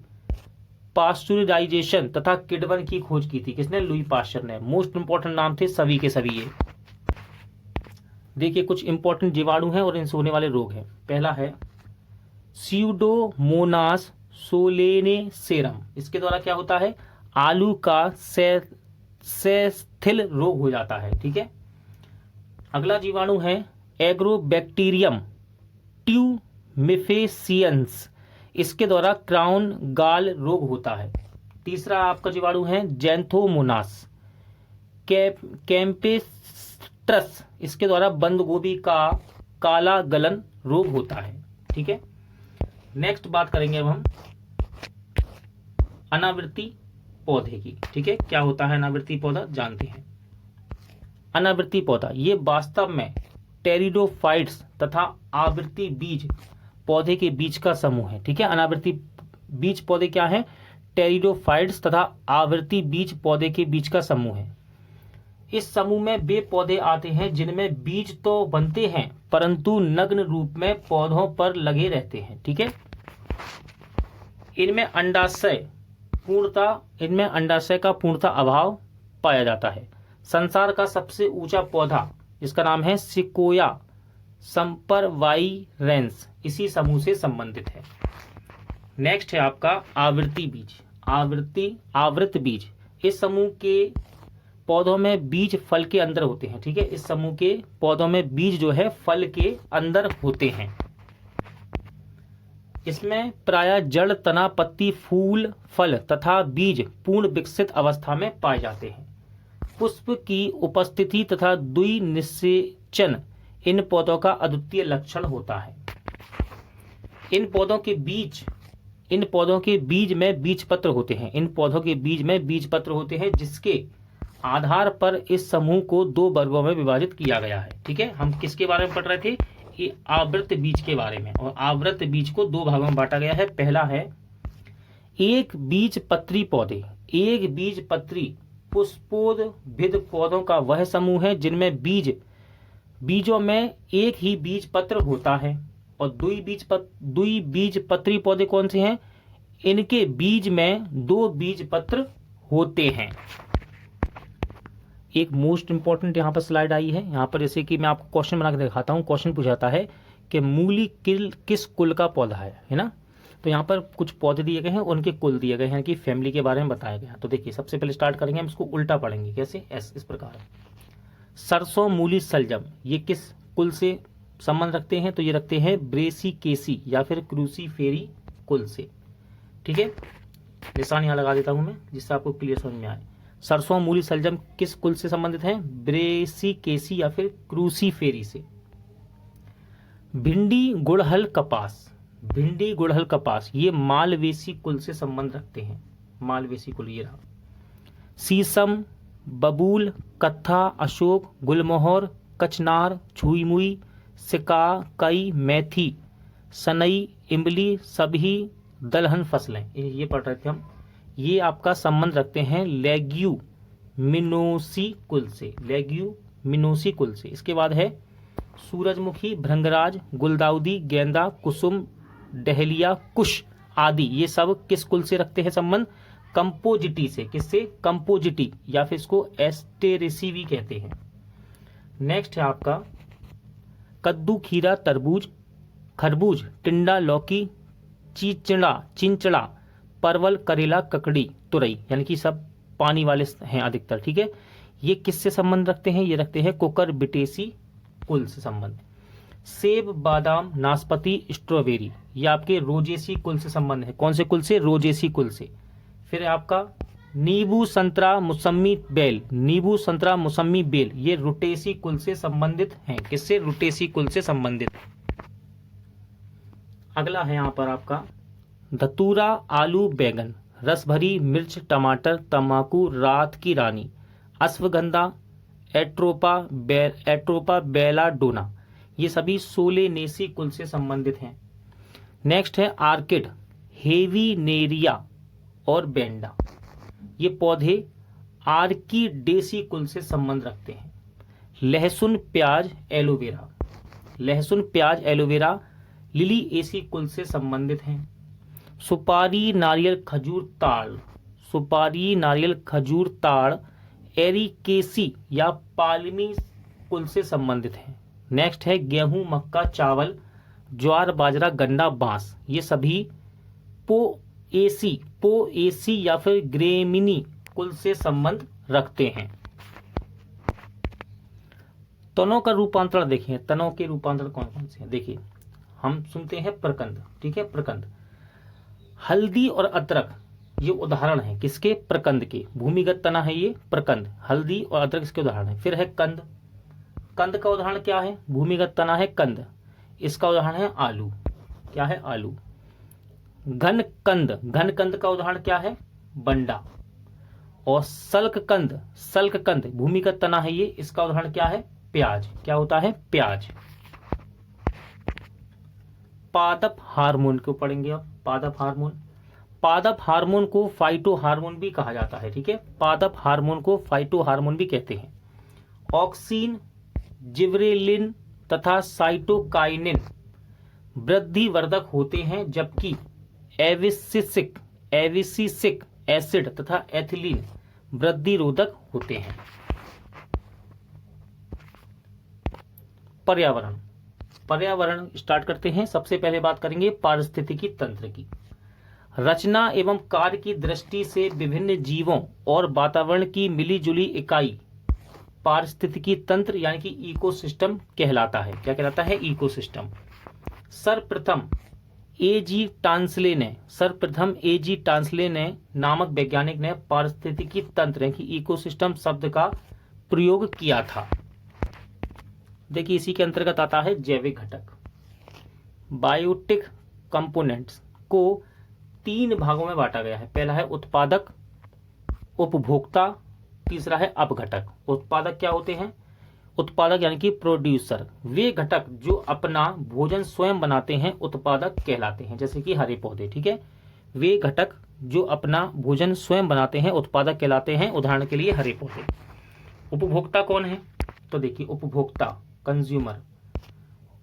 पास्चुराइजेशन तथा किडवन की खोज की थी। किसने? लुई पास्चर ने। मोस्ट इंपॉर्टेंट नाम थे सभी के सभी ये। देखिए कुछ इंपॉर्टेंट जीवाणु हैं और इनसे होने वाले रोग हैं। पहला है स्यूडोमोनास सोलेनेसेरम, इसके द्वारा क्या होता है? आलू का सेस्थिल रोग हो जाता है, ठीक है। अगला जीवाणु है एग्रोबैक्टीरियम ट्यूमिफेसियंस, इसके द्वारा क्राउन गाल रोग होता है। तीसरा आपका जीवाणु है जैंथोमोनास कैम्पेस्ट्रस, इसके द्वारा बंद गोभी का काला गलन रोग होता है, ठीक है। नेक्स्ट बात करेंगे अब हम अनावृति पौधे की, ठीक है। क्या होता है अनावृति पौधा? जानते हैं। अनावृति पौधा ये वास्तव में टेरिडोफाइट्स तथा आवृत्ति बीज पौधे के बीच का समूह है, ठीक है। अनावृत्ति बीज पौधे क्या है? टेरिडोफाइट्स तथा आवृत्ति बीज पौधे के बीच का समूह है। इस समूह में वे पौधे आते हैं जिनमें बीज तो बनते हैं परंतु नग्न रूप में पौधों पर लगे रहते हैं, ठीक है। इनमें अंडाशय का पूर्णतः अभाव पाया जाता है। संसार का सबसे ऊंचा पौधा जिसका नाम है सिकोया संपरवाइरेंस इसी समूह से संबंधित है। नेक्स्ट है आपका आवृत्ति बीज, आवृत बीज। इस समूह के पौधों में बीज फल के अंदर होते हैं, ठीक है। इस समूह के पौधों में बीज जो है फल के अंदर होते हैं। इसमें प्रायः जड़, तना, पत्ती, फूल, फल तथा बीज पूर्ण विकसित अवस्था में पाए जाते हैं। पुष्प की उपस्थिति तथा द्विनिषेचन इन पौधों का अद्वितीय लक्षण होता है। इन पौधों के बीज में बीजपत्र होते हैं। इन पौधों के बीज में बीजपत्र होते हैं जिसके आधार पर इस समूह को 2 वर्गों में विभाजित किया गया है, ठीक है। हम किसके बारे में पढ़ रहे थे? ये आवृत बीज के बारे में। और आवृत बीज को 2 भागों में बांटा गया है। पहला है एक बीजपत्री पौधे। एक बीजपत्री पुष्पोद्भिद पौधों का वह समूह है जिनमें बीजों में एक ही बीजपत्र होता है। और द्विबीजपत्री पौधे कौन से हैं? इनके बीज में 2 बीजपत्र होते हैं। एक मोस्ट इंपॉर्टेंट यहाँ पर स्लाइड आई है। यहाँ पर जैसे कि मैं आपको क्वेश्चन बना के दिखाता हूँ। क्वेश्चन पूछाता है कि मूली किस कुल का पौधा है ना। तो यहाँ पर कुछ पौधे दिए गए हैं, उनके कुल दिए गए हैं कि फैमिली के बारे में बताया गया। तो देखिए सबसे पहले स्टार्ट करेंगे हम इसको उल्टा पढ़ेंगे। कैसे? इस प्रकार सरसों, मूली, शलजम ये किस कुल से संबंध रखते हैं? तो ये रखते हैं ब्रेसिकेसी या फिर क्रूसीफेरी कुल से, ठीक है। निशान यहाँ लगा देता हूं मैं जिससे आपको क्लियर समझ में आए। सरसों, मूली, शलजम किस कुल से संबंधित हैं? ब्रेसिकेसी या फिर क्रूसीफेरी से। भिंडी, गुड़हल, कपास ये मालवेसी कुल से संबंध रखते हैं। मालवेसी कुल ये रहा। शीशम, बबूल, कत्था, अशोक, गुलमोहर, कचनार, छुईमुई, सिकाकई, मेथी, सनई, इमली, सभी दलहन फसलें, ये पढ़ रहे थे हम, ये आपका संबंध रखते हैं लेग्यूमिनोसी कुल से, लेग्यूमिनोसी कुल से। इसके बाद है सूरजमुखी, भृंगराज, गुलदाउदी, गेंदा, कुसुम, डहलिया, कुश आदि, ये सब किस कुल से रखते हैं संबंध? कंपोजिटी से। किससे? कंपोजिटी, या फिर इसको एस्टेरेसी भी कहते हैं। नेक्स्ट है आपका कद्दू, खीरा, तरबूज, खरबूज, टिंडा, लौकी, चिंचड़ा, परवल, करेला, ककड़ी, तुरई, यानी कि सब पानी वाले हैं अधिकतर। ठीक है, ये किससे संबंध रखते हैं? ये रखते हैं कुकुरबिटेसी कुल से संबंध। सेब, बादाम, नाशपाती, स्ट्रॉबेरी, ये आपके रोजेसी कुल से संबंध है। कौन से कुल से? रोजेसी कुल से। फिर आपका नींबू, संतरा, मौसमी, बेल, नींबू, संतरा, मौसमी, बेल, ये रुटेसी कुल से संबंधित हैं। किससे? रुटेसी कुल से संबंधित। अगला है यहाँ पर आपका धतूरा, आलू, बैगन, रसभरी, मिर्च, टमाटर, तम्बाकू, रात की रानी, अश्वगंधा, एट्रोपा, बेलाडोना, ये सभी सोलेनेसी कुल से संबंधित हैं। नेक्स्ट है आर्किड, हेविनेरिया और बेंडा, ये पौधे आर्किडेसी कुल से संबंध रखते हैं। लहसुन, प्याज, एलोवेरा, लहसुन, प्याज, एलोवेरा लिलिएसी कुल से संबंधित हैं। सुपारी, नारियल, खजूर, ताड़, सुपारी, नारियल, खजूर, ताड़ एरिकेसी या पाल्मी कुल से संबंधित हैं। नेक्स्ट है गेहूं, मक्का, चावल, ज्वार, बाजरा, गन्ना, बांस, ये सभी पोएसी या फिर ग्रेमिनी कुल से संबंध रखते हैं। तनों का रूपांतरण देखिए, तनों के रूपांतरण कौन कौन से हैं? देखिए, हम सुनते हैं प्रकंद। ठीक है, प्रकंद, हल्दी और अदरक, ये उदाहरण है किसके? प्रकंद के। भूमिगत तना है ये प्रकंद, हल्दी और अदरक इसके उदाहरण है। फिर है कंद, कंद का उदाहरण क्या है? भूमिगत तना है कंद, इसका उदाहरण है आलू। क्या है? आलू। घन कंद का उदाहरण क्या है? बंडा। और सल्क कंद भूमिगत तना है ये, इसका उदाहरण क्या है? प्याज। क्या होता है? प्याज। पादप हार्मोन को पढ़ेंगे अब। पादप हार्मोन को फाइटो हार्मोन भी कहा जाता है। ठीक है, पादप हार्मोन को फाइटो हार्मोन भी कहते हैं। ऑक्सीन, जिब्रेलिन तथा साइटोकाइनिन वृद्धिवर्धक होते हैं, जबकि एविसिसिक एसिड तथा एथिलीन वृद्धिरोधक होते हैं। पर्यावरण स्टार्ट करते हैं। सबसे पहले बात करेंगे पारिस्थितिकी तंत्र की। रचना एवं कार्य की दृष्टि से विभिन्न जीवों और वातावरण की मिलीजुली इकाई पारिस्थितिकी तंत्र यानी कि इकोसिस्टम कहलाता है। क्या कहलाता है? इकोसिस्टम। सर्वप्रथम ए.जी. टांसले ने नामक वैज्ञानिक ने पारिस्थितिकी तंत्र यानी कि इकोसिस्टम शब्द का प्रयोग किया था। देखिए, इसी के अंतर्गत आता है जैविक घटक। बायोटिक कंपोनेंट्स को 3 भागों में बांटा गया है। पहला है उत्पादक, उपभोक्ता, तीसरा है अपघटक। उत्पादक क्या होते हैं? उत्पादक यानी कि प्रोड्यूसर, वे घटक जो अपना भोजन स्वयं बनाते हैं उत्पादक कहलाते हैं, जैसे कि हरे पौधे। ठीक है, वे घटक जो अपना भोजन स्वयं बनाते हैं उत्पादक कहलाते हैं, उदाहरण के लिए हरे पौधे। उपभोक्ता कौन है? तो देखिए, उपभोक्ता कंज्यूमर,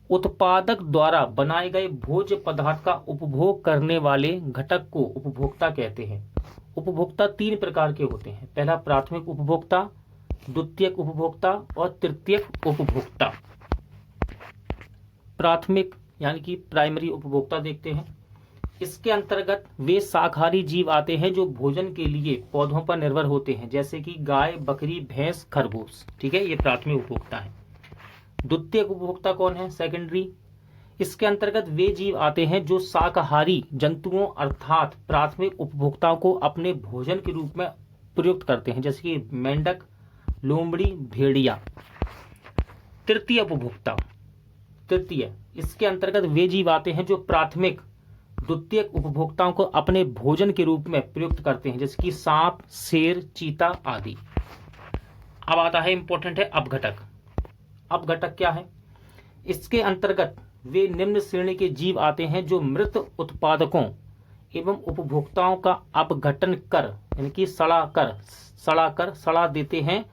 उत्पादक द्वारा बनाए गए भोज्य पदार्थ का उपभोग करने वाले घटक को उपभोक्ता कहते हैं। उपभोक्ता 3 प्रकार के होते हैं। पहला प्राथमिक उपभोक्ता, द्वितीयक उपभोक्ता और तृतीयक उपभोक्ता। प्राथमिक यानी कि प्राइमरी उपभोक्ता देखते हैं। इसके अंतर्गत वे शाकाहारी जीव आते हैं जो भोजन के लिए पौधों पर निर्भर होते हैं, जैसे कि गाय, बकरी, भैंस, खरगोश। ठीक है, ये प्राथमिक उपभोक्ता है। द्वितीयक उपभोक्ता कौन है? सेकेंडरी। इसके अंतर्गत वे जीव आते हैं जो शाकाहारी जंतुओं अर्थात प्राथमिक उपभोक्ताओं को अपने भोजन के रूप में प्रयुक्त करते हैं, जैसे कि मेंढक, लोमड़ी, भेड़िया। तृतीय उपभोक्ता, इसके अंतर्गत वे जीव आते हैं जो प्राथमिक द्वितीयक उपभोक्ताओं को अपने भोजन के रूप में प्रयुक्त करते हैं, जैसे कि सांप, शेर, चीता आदि। अब आता है इंपॉर्टेंट है अपघटक। अपघटक क्या है? इसके अंतर्गत वे निम्न श्रेणी के जीव आते हैं जो मृत उत्पादकों एवं उपभोक्ताओं का अपघटन कर यानी कि सड़ा देते हैं,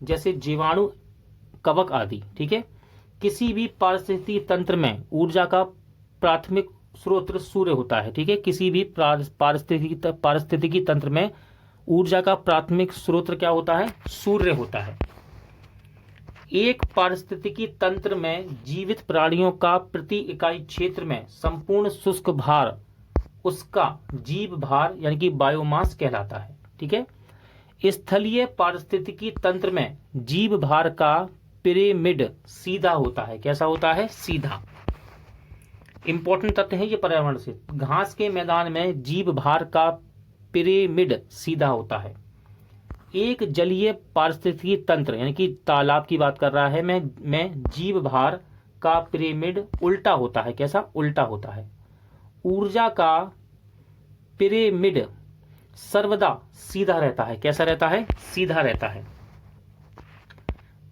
जैसे जीवाणु, कवक आदि। ठीक है। किसी भी पारिस्थितिकी तंत्र में ऊर्जा का प्राथमिक स्रोत सूर्य होता है। ठीक है। किसी भी पारिस्थितिकी तंत्र में ऊर्जा का प्राथमिक स्रोत क्या होता है? सूर्य होता है। एक पारिस्थितिकी तंत्र में जीवित प्राणियों का प्रति इकाई क्षेत्र में संपूर्ण शुष्क भार उसका जीव भार यानी कि बायोमास कहलाता है। ठीक है। स्थलीय पारिस्थितिकी तंत्र में जीव भार का पिरामिड सीधा होता है। कैसा होता है? सीधा। इंपॉर्टेंट तथ्य है ये पर्यावरण से। घास के मैदान में जीव भार का पिरामिड सीधा होता है। एक जलीय पारिस्थितिकी तंत्र यानी कि तालाब की बात कर रहा है मैं जीव भार का पिरामिड उल्टा होता है। कैसा? उल्टा होता है। ऊर्जा का पिरामिड सर्वदा सीधा रहता है। कैसा रहता है? सीधा रहता है।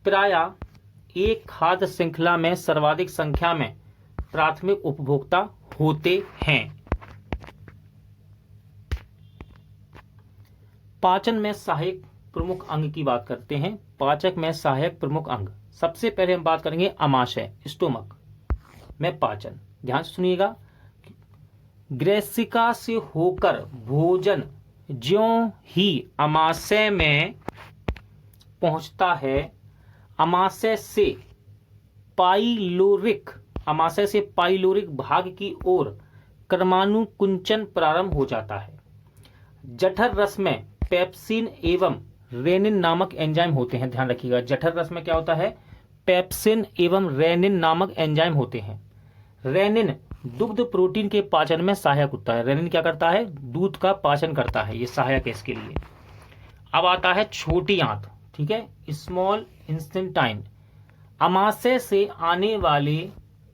प्रायः एक खाद्य श्रृंखला में सर्वाधिक संख्या में प्राथमिक उपभोक्ता होते हैं। पाचन में सहायक प्रमुख अंग की बात करते हैं। पाचक में सहायक प्रमुख अंग, सबसे पहले हम बात करेंगे अमाशय, स्टोमक में पाचन। ध्यान से सुनिएगा। ग्रैसिका से होकर भोजन ज्यों ही अमाशय में पहुंचता है, अमाशय से पाइलोरिक भाग की ओर क्रमानुकुंचन प्रारंभ हो जाता है। जठर रस में पेप्सिन एवं रेनिन नामक एंजाइम होते हैं। ध्यान रखिएगा, जठर रस में क्या होता है? पेप्सिन एवं रेनिन नामक एंजाइम होते हैं। रेनिन दुग्ध प्रोटीन के पाचन में सहायक होता है। रेनिन क्या करता है? दूध का पाचन करता है, ये सहायक है इसके लिए। अब आता है छोटी आंत। ठीक है, स्मॉल इंटेस्टाइन। अमाशय से आने वाले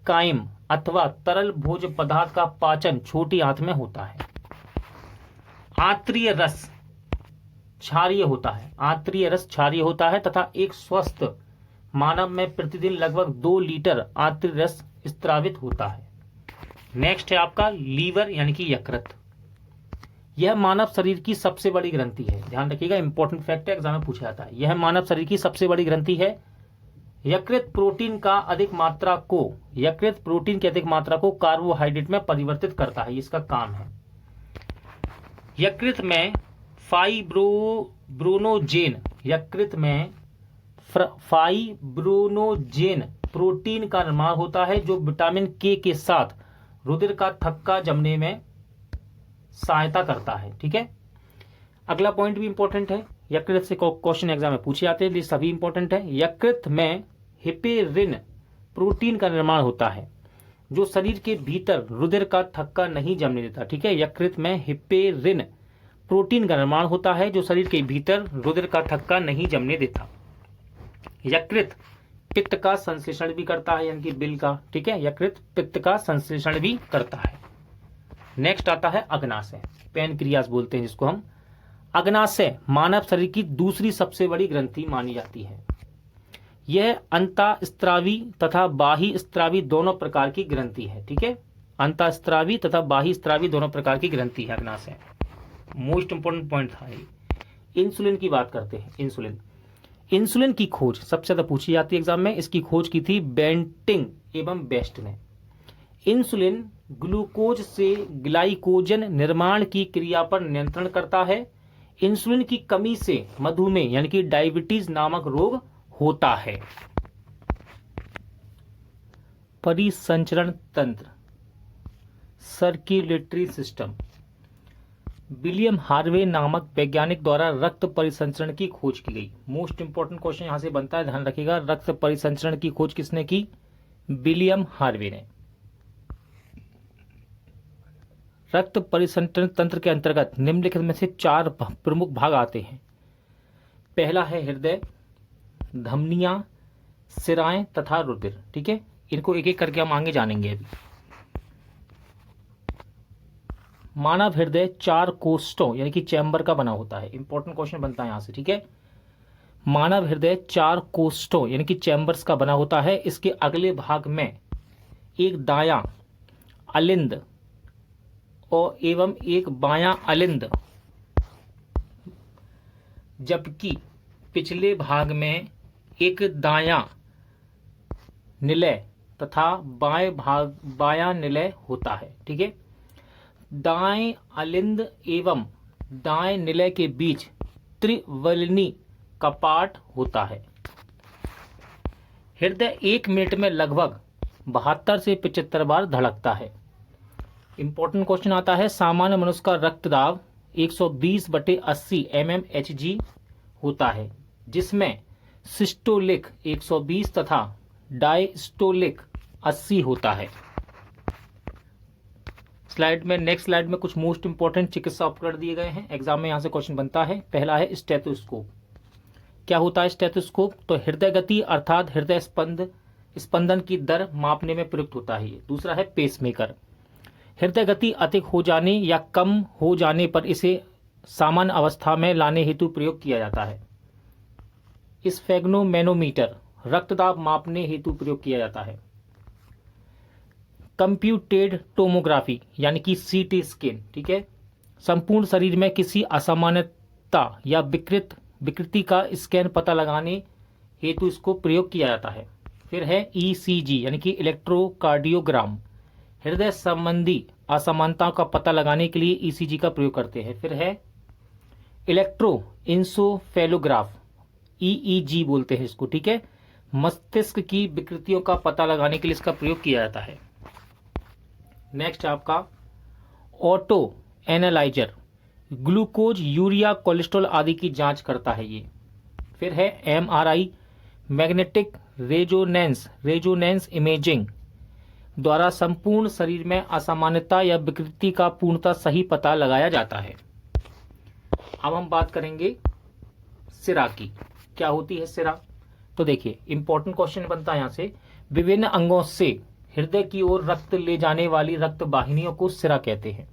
कायम अथवा तरल भोज्य पदार्थ का पाचन छोटी आंत में होता है। आंत्रीय रस क्षारीय होता है। आंत्रीय रस क्षारीय होता है तथा एक स्वस्थ मानव में प्रतिदिन लगभग 2 लीटर आंत्रीय रस स्त्रावित होता है। नेक्स्ट है आपका लीवर यानी कि यकृत। यह मानव शरीर की सबसे बड़ी ग्रंथि है। ध्यान रखिएगा, इंपॉर्टेंट फैक्ट है, एग्जाम में पूछा जाता है। यह मानव शरीर की सबसे बड़ी ग्रंथि है। यकृत प्रोटीन की अधिक मात्रा को कार्बोहाइड्रेट में परिवर्तित करता है, इसका काम है। यकृत में फाइब्रोनोजेन प्रोटीन का निर्माण होता है, जो विटामिन के साथ रुधिर का थक्का जमने में सहायता करता है। ठीक है। अगला पॉइंट भी इंपॉर्टेंट है, यकृत से क्वेश्चन एग्जाम में पूछे जाते हैं, सभी इंपॉर्टेंट है। यकृत में हिपेरिन प्रोटीन का निर्माण होता है, जो शरीर के भीतर रुधिर का थक्का नहीं जमने देता। ठीक है। यकृत में हिपेरिन प्रोटीन का निर्माण होता है, जो शरीर के भीतर रुधिर का थक्का नहीं जमने देता। यकृत पित्त का संश्लेषण भी करता है, यानी कि बिल का। ठीक है। यकृत पित्त का संश्लेषण भी करता है। नेक्स्ट आता है अग्नाशय, पैनक्रियास बोलते हैं जिसको हम। अग्नाशय मानव शरीर की दूसरी सबसे बड़ी ग्रंथि मानी जाती है। यह अंतःस्त्रावी तथा बाह्य स्त्रावी दोनों प्रकार की ग्रंथि है। ठीक है। अंतःस्त्रावी तथा बाह्य स्त्रावी दोनों प्रकार की ग्रंथि है अग्नाशय। मोस्ट इंपोर्टेंट पॉइंट था ये। इंसुलिन की बात करते हैं। इंसुलिन की खोज सबसे ज्यादा पूछी जाती है एग्जाम में। इसकी खोज की थी बेंटिंग एवं बेस्ट ने। इंसुलिन ग्लूकोज से ग्लाइकोजन निर्माण की क्रिया पर नियंत्रण करता है। इंसुलिन की कमी से मधुमेह यानी कि डायबिटीज नामक रोग होता है। परिसंचरण तंत्र, सर्कुलेटरी सिस्टम। विलियम हार्वे नामक वैज्ञानिक द्वारा रक्त परिसंचरण की खोज की गई। मोस्ट इंपोर्टेंट क्वेश्चन यहां से बनता है, ध्यान रखिएगा। रक्त परिसंचरण की खोज किसने की? विलियम हार्वे ने। रक्त परिसंचरण तंत्र के अंतर्गत निम्नलिखित में से 4 प्रमुख भाग आते हैं। पहला है हृदय, धमनियां, सिराएं तथा रुधिर। ठीक है। इनको एक एक करके हम आगे जानेंगे अभी। मानव हृदय 4 कोष्ठों यानी कि चैम्बर का बना होता है। इंपॉर्टेंट क्वेश्चन बनता है यहां से। ठीक है। मानव हृदय 4 कोष्ठों यानी कि चैम्बर्स का बना होता है। इसके अगले भाग में एक दायां अलिंद और एवं एक बायां अलिंद, जबकि पिछले भाग में एक दायां निलय तथा बायां निलय होता है। ठीक है, दाएं अलिंद एवं दाएं निलय के बीच त्रिवलनी कपाट होता है। हृदय 1 मिनट में लगभग 72 से 75 बार धड़कता है। इंपॉर्टेंट क्वेश्चन आता है, सामान्य मनुष्य का रक्तदाब 120/80 mmHg होता है, जिसमें सिस्टोलिक 120 तथा डायस्टोलिक 80 होता है। नेक्स्ट स्लाइड में कुछ मोस्ट इंपॉर्टेंट चिकित्सा उपकरण दिए गए हैं। एग्जाम में यहां से क्वेश्चन बनता है। पहला है स्टेथोस्कोप। क्या होता है स्टेथोस्कोप? तो हृदय गति अर्थात हृदय स्पंदन की दर मापने में प्रयुक्त होता है। दूसरा है पेसमेकर। हृदय गति अधिक हो जाने या कम हो जाने पर इसे सामान्य अवस्था में लाने हेतु प्रयोग किया जाता है। स्फेग्नोमैनोमीटर रक्तदाब मापने हेतु प्रयोग किया जाता है। कंप्यूटेड टोमोग्राफी यानी कि सीटी स्कैन, ठीक है, संपूर्ण शरीर में किसी असामान्यता या विकृति का स्कैन पता लगाने हेतु इसको प्रयोग किया जाता है। फिर है ईसीजी यानी कि इलेक्ट्रोकार्डियोग्राम, हृदय संबंधी असमानताओं का पता लगाने के लिए ईसीजी का प्रयोग करते हैं। फिर है इलेक्ट्रोइंसोफेलोग्राफ, ईईजी बोलते हैं इसको, ठीक है, मस्तिष्क की विकृतियों का पता लगाने के लिए इसका प्रयोग किया जाता है। नेक्स्ट आपका auto analyser, glucose, urea, cholesterol आदि की जांच करता है ये। फिर है एमआरआई, मैग्नेटिक रेजोनेंस इमेजिंग द्वारा संपूर्ण शरीर में असामान्यता या विकृति का पूर्णतः सही पता लगाया जाता है। अब हम बात करेंगे सिरा की। क्या होती है सिरा? तो देखिए इंपॉर्टेंट क्वेश्चन बनता है यहां से, विभिन्न अंगों से हृदय की ओर रक्त ले जाने वाली रक्त वाहिनियों को सिरा कहते हैं।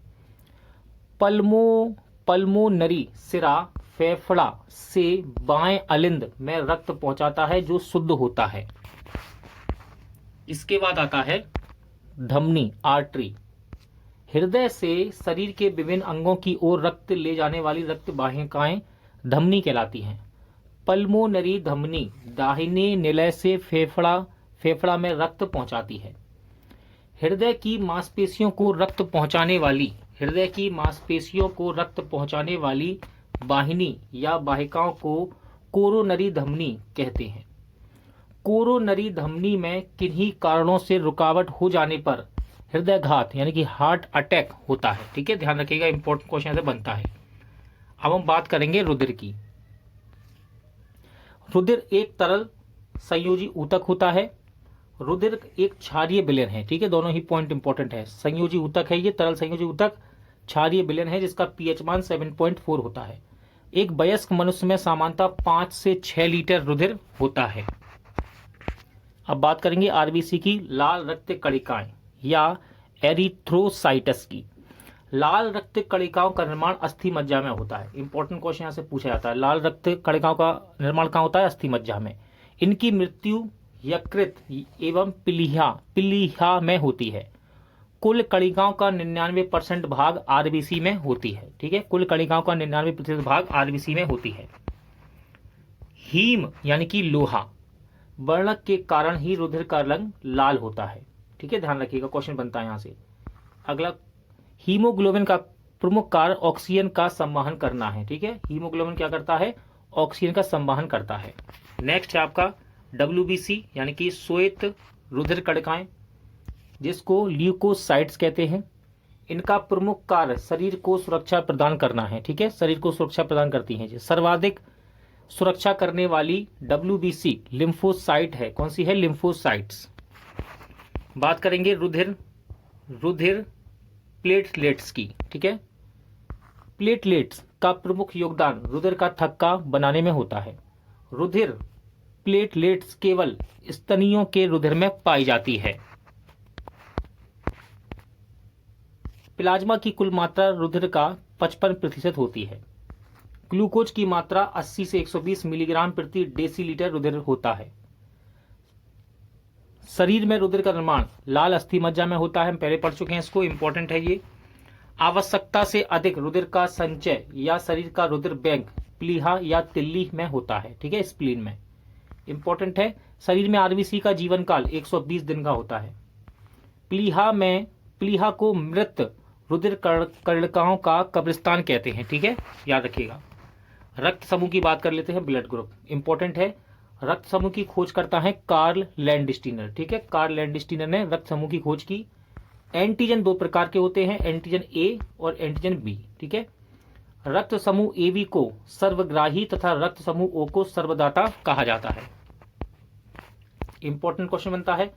पल्मोनरी सिरा फेफड़ा से बाएं अलिंद में रक्त पहुंचाता है जो शुद्ध होता है। इसके बाद आता है धमनी, आर्टरी। हृदय से शरीर के विभिन्न अंगों की ओर रक्त ले जाने वाली रक्त वाहिकाएं धमनी कहलाती हैं। पल्मोनरी धमनी दाहिने निलय से फेफड़ा में रक्त पहुंचाती है। हृदय की मांसपेशियों को रक्त पहुंचाने वाली वाहिनी या वाहिकाओं को कोरोनरी धमनी कहते हैं। कोरोनरी धमनी में किन्हीं कारणों से रुकावट हो जाने पर हृदयघात यानी कि हार्ट अटैक होता है। ठीक है, ध्यान रखिएगा, इंपॉर्टेंट क्वेश्चन से बनता है। अब हम बात करेंगे रुधिर की। रुधिर एक तरल संयोजी ऊतक होता है। रुधिर एक क्षारीय विलयन है। ठीक है, दोनों ही पॉइंट इंपॉर्टेंट है। संयोजी ऊतक है ये, तरल संयोजी ऊतक, क्षारीय विलयन है जिसका पीएच मान 7.4 होता है। एक वयस्क मनुष्य में सामान्यतः 5 से 6 लीटर रुधिर होता है। अब बात करेंगे आरबीसी की, लाल रक्त कणिकाएं या एरिथ्रोसाइटस की। लाल रक्त कणिकाओं का निर्माण अस्थि मज्जा में होता है। इंपॉर्टेंट क्वेश्चन यहां से पूछा जाता है, लाल रक्त कणिकाओं का निर्माण कहां होता है? अस्थि मज्जा में। इनकी मृत्यु यकृत एवं पिलीहा में होती है। कुल कणिकाओं का 99% भाग आरबीसी में होती है। ठीक है, कुल कणिकाओं का 99% भाग आरबीसी में होती है। हीम यानी कि लोहा वर्णक के कारण ही रुधिर का रंग लाल होता है। ठीक है, ध्यान रखिएगा, क्वेश्चन बनता है यहां से। अगला, हीमोग्लोबिन का प्रमुख कार्य ऑक्सीजन का संवहन करना है। ठीक है, हीमोग्लोबिन क्या करता है? ऑक्सीजन का संवहन करता है। नेक्स्ट है आपका डब्ल्यूबीसी यानी कि श्वेत रुधिर कणिकाएं, जिसको ल्यूकोसाइट्स कहते हैं। इनका प्रमुख कार्य शरीर को सुरक्षा प्रदान करना है। ठीक है, शरीर को सुरक्षा प्रदान करती हैं। सर्वाधिक सुरक्षा करने वाली डब्ल्यूबीसी लिम्फोसाइट है। कौन सी है? लिम्फोसाइट्स। बात करेंगे रुधिर प्लेटलेट्स की। ठीक है, प्लेटलेट्स का प्रमुख योगदान रुधिर का थक्का बनाने में होता है। रुधिर प्लेटलेट्स केवल स्तनियों के रुधिर में पाई जाती है। प्लाज्मा की कुल मात्रा रुधिर का 55% होती है। ग्लूकोज की मात्रा 80 से 120 मिलीग्राम प्रति डेसीलीटर रुधिर होता है। शरीर में रुधिर का निर्माण लाल अस्थि मज्जा में होता है। हम पहले पढ़ चुके हैं इसको, इंपॉर्टेंट है ये। आवश्यकता से अधिक रुधिर का संचय या शरीर का रुधिर बैंक प्लीहा या तिल्ली में होता है, ठीक है, स्प्लीन में। इंपॉर्टेंट है, शरीर में आरबीसी का जीवन काल 120 दिन का होता है। प्लीहा को मृत रुधिर कर्णिकाओं का कब्रिस्तान कहते हैं, ठीक है, याद रखिएगा। रक्त समूह की बात कर लेते हैं, ब्लड ग्रुप इंपॉर्टेंट है। रक्त समूह की खोज करता है कार्ल लैंडस्टीनर, ठीक है, कार्ल लैंडस्टीनर ने रक्त समूह की खोज की। एंटीजन दो प्रकार के होते हैं, एंटीजन ए और एंटीजन बी, ठीक है। रक्त समूह एबी को सर्वग्राही तथा रक्त समूह ओ को सर्वदाता कहा जाता है। इंपॉर्टेंट क्वेश्चन बनता है,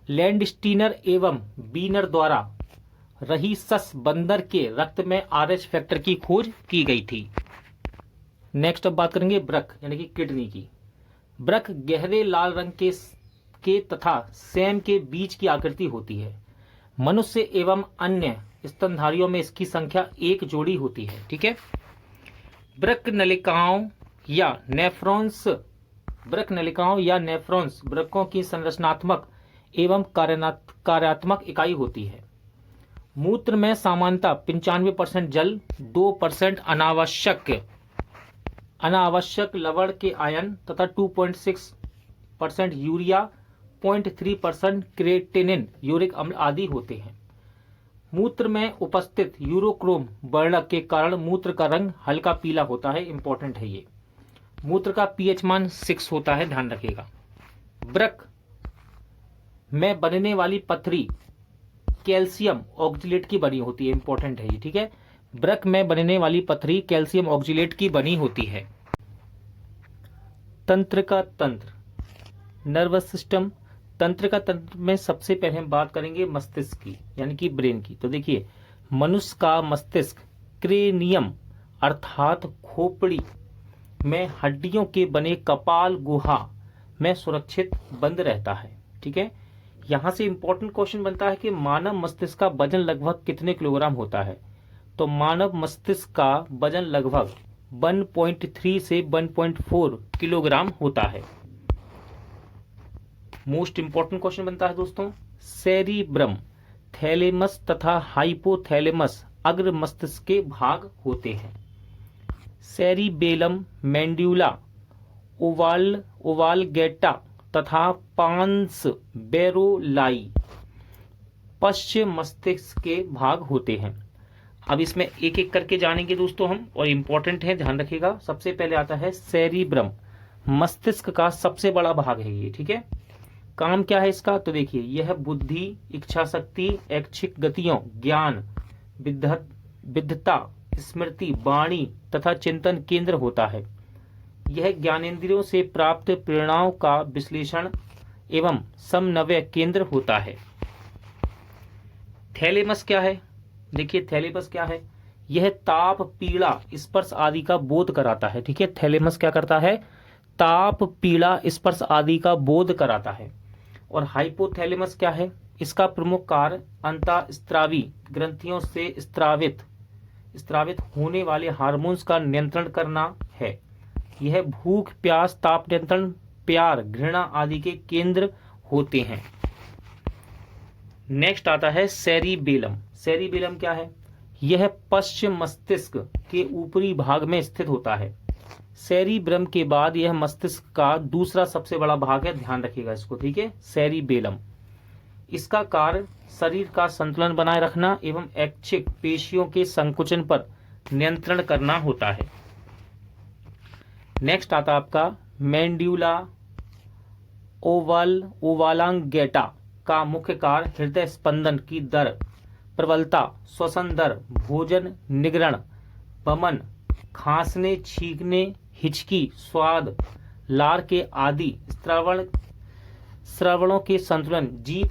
लैंडस्टीनर एवं बीनर द्वारा रहीसस बंदर के रक्त में आरएच फैक्टर की खोज की गई थी। नेक्स्ट अब बात करेंगे ब्रक यानी कि किडनी की। ब्रक गहरे लाल रंग के तथा सेम के बीच की आकृति होती है। मनुष्य एवं अन्य स्तनधारियों में इसकी संख्या 1 जोड़ी होती है, ठीक है। ब्रक नलिकाओं या नेफ्रॉन्स ब्रकों की संरचनात्मक एवं कार्यात्मक इकाई होती है। मूत्र में सामान्यतः 95% जल, 2% अनावश्यक लवण के आयन तथा 2.6% यूरिया, 0.3% क्रिएटिनिन यूरिक अम्ल आदि होते हैं। मूत्र में उपस्थित यूरोक्रोम वर्णक के कारण मूत्र का रंग हल्का पीला होता है। इंपॉर्टेंट है ये। मूत्र का पीएच मान 6 होता है, ध्यान रखिएगा। ब्रक में बनने वाली पथरी कैल्शियम ऑक्जिलेट की बनी होती है। इंपॉर्टेंट है ये, ठीक है। ब्रक में बनने वाली पथरी कैल्शियम ऑक्जिलेट की बनी होती है। तंत्र का तंत्र, नर्वस सिस्टम। तंत्र का तंत्र में सबसे पहले हम बात करेंगे मस्तिष्क की यानी कि ब्रेन की। तो देखिए, मनुष्य का मस्तिष्क क्रेनियम अर्थात खोपड़ी में हड्डियों के बने कपाल गुहा में सुरक्षित बंद रहता है, ठीक है। यहां से इंपॉर्टेंट क्वेश्चन बनता है कि मानव मस्तिष्क का वजन लगभग कितने किलोग्राम होता है। तो मानव मस्तिष्क का वजन लगभग 1.3 से 1.4 किलोग्राम होता है। मोस्ट इंपॉर्टेंट क्वेश्चन बनता है दोस्तों, सेरिब्रम, थैलेमस तथा हाइपोथैलेमस अग्र मस्तिष्क के भाग होते हैं। सेरिबेलम, मेंड्यूला, ओवालगेटा तथा पांस बेरोलाई पश्चिम मस्तिष्क के भाग होते हैं। अब इसमें एक एक करके जानेंगे दोस्तों हम, और इंपॉर्टेंट है, ध्यान रखिएगा। सबसे पहले आता है सेरिब्रम, मस्तिष्क का सबसे बड़ा भाग है ये, ठीक है। काम क्या है इसका, तो देखिए, यह बुद्धि, इच्छा शक्ति, ऐच्छिक गतियों, ज्ञान, विद्धता, स्मृति, वाणी तथा चिंतन केंद्र होता है। यह ज्ञानेंद्रियों से प्राप्त प्रेरणाओं का विश्लेषण एवं समन्वय केंद्र होता है। थैलेमस क्या है, देखिए थैलेमस क्या है, यह ताप, पीड़ा, स्पर्श आदि का बोध कराता है, ठीक है। थैलेमस क्या करता है, ताप, पीड़ा, स्पर्श आदि का बोध कराता है। और हाइपोथैलेमस क्या है, इसका प्रमुख कार्य अंतःस्रावी ग्रंथियों से स्रावित होने वाले हार्मोन्स का नियंत्रण करना है। यह भूख, प्यास, ताप नियंत्रण, प्यार, घृणा आदि के केंद्र होते हैं। नेक्स्ट आता है सेरिबेलम। सेरिबेलम क्या है, यह पश्चिम मस्तिष्क के ऊपरी भाग में स्थित होता है। सेरिब्रम के बाद यह मस्तिष्क का दूसरा सबसे बड़ा भाग है, ध्यान रखिएगा इसको, ठीक है। सेरिबेलम, इसका कार्य शरीर का संतुलन बनाए रखना एवं ऐच्छिक पेशियों के संकुचन पर नियंत्रण करना होता है। नेक्स्ट आता आपका मेंड्यूला ओवालांगेटा का मुख्य कार्य हृदय स्पंदन की दर, प्रबलता, श्वसन दर, भोजन निगरण, वमन, खांसने, छींकने, हिचकी, स्वाद, लार के आदि श्रवणों के संतुलन, जीभ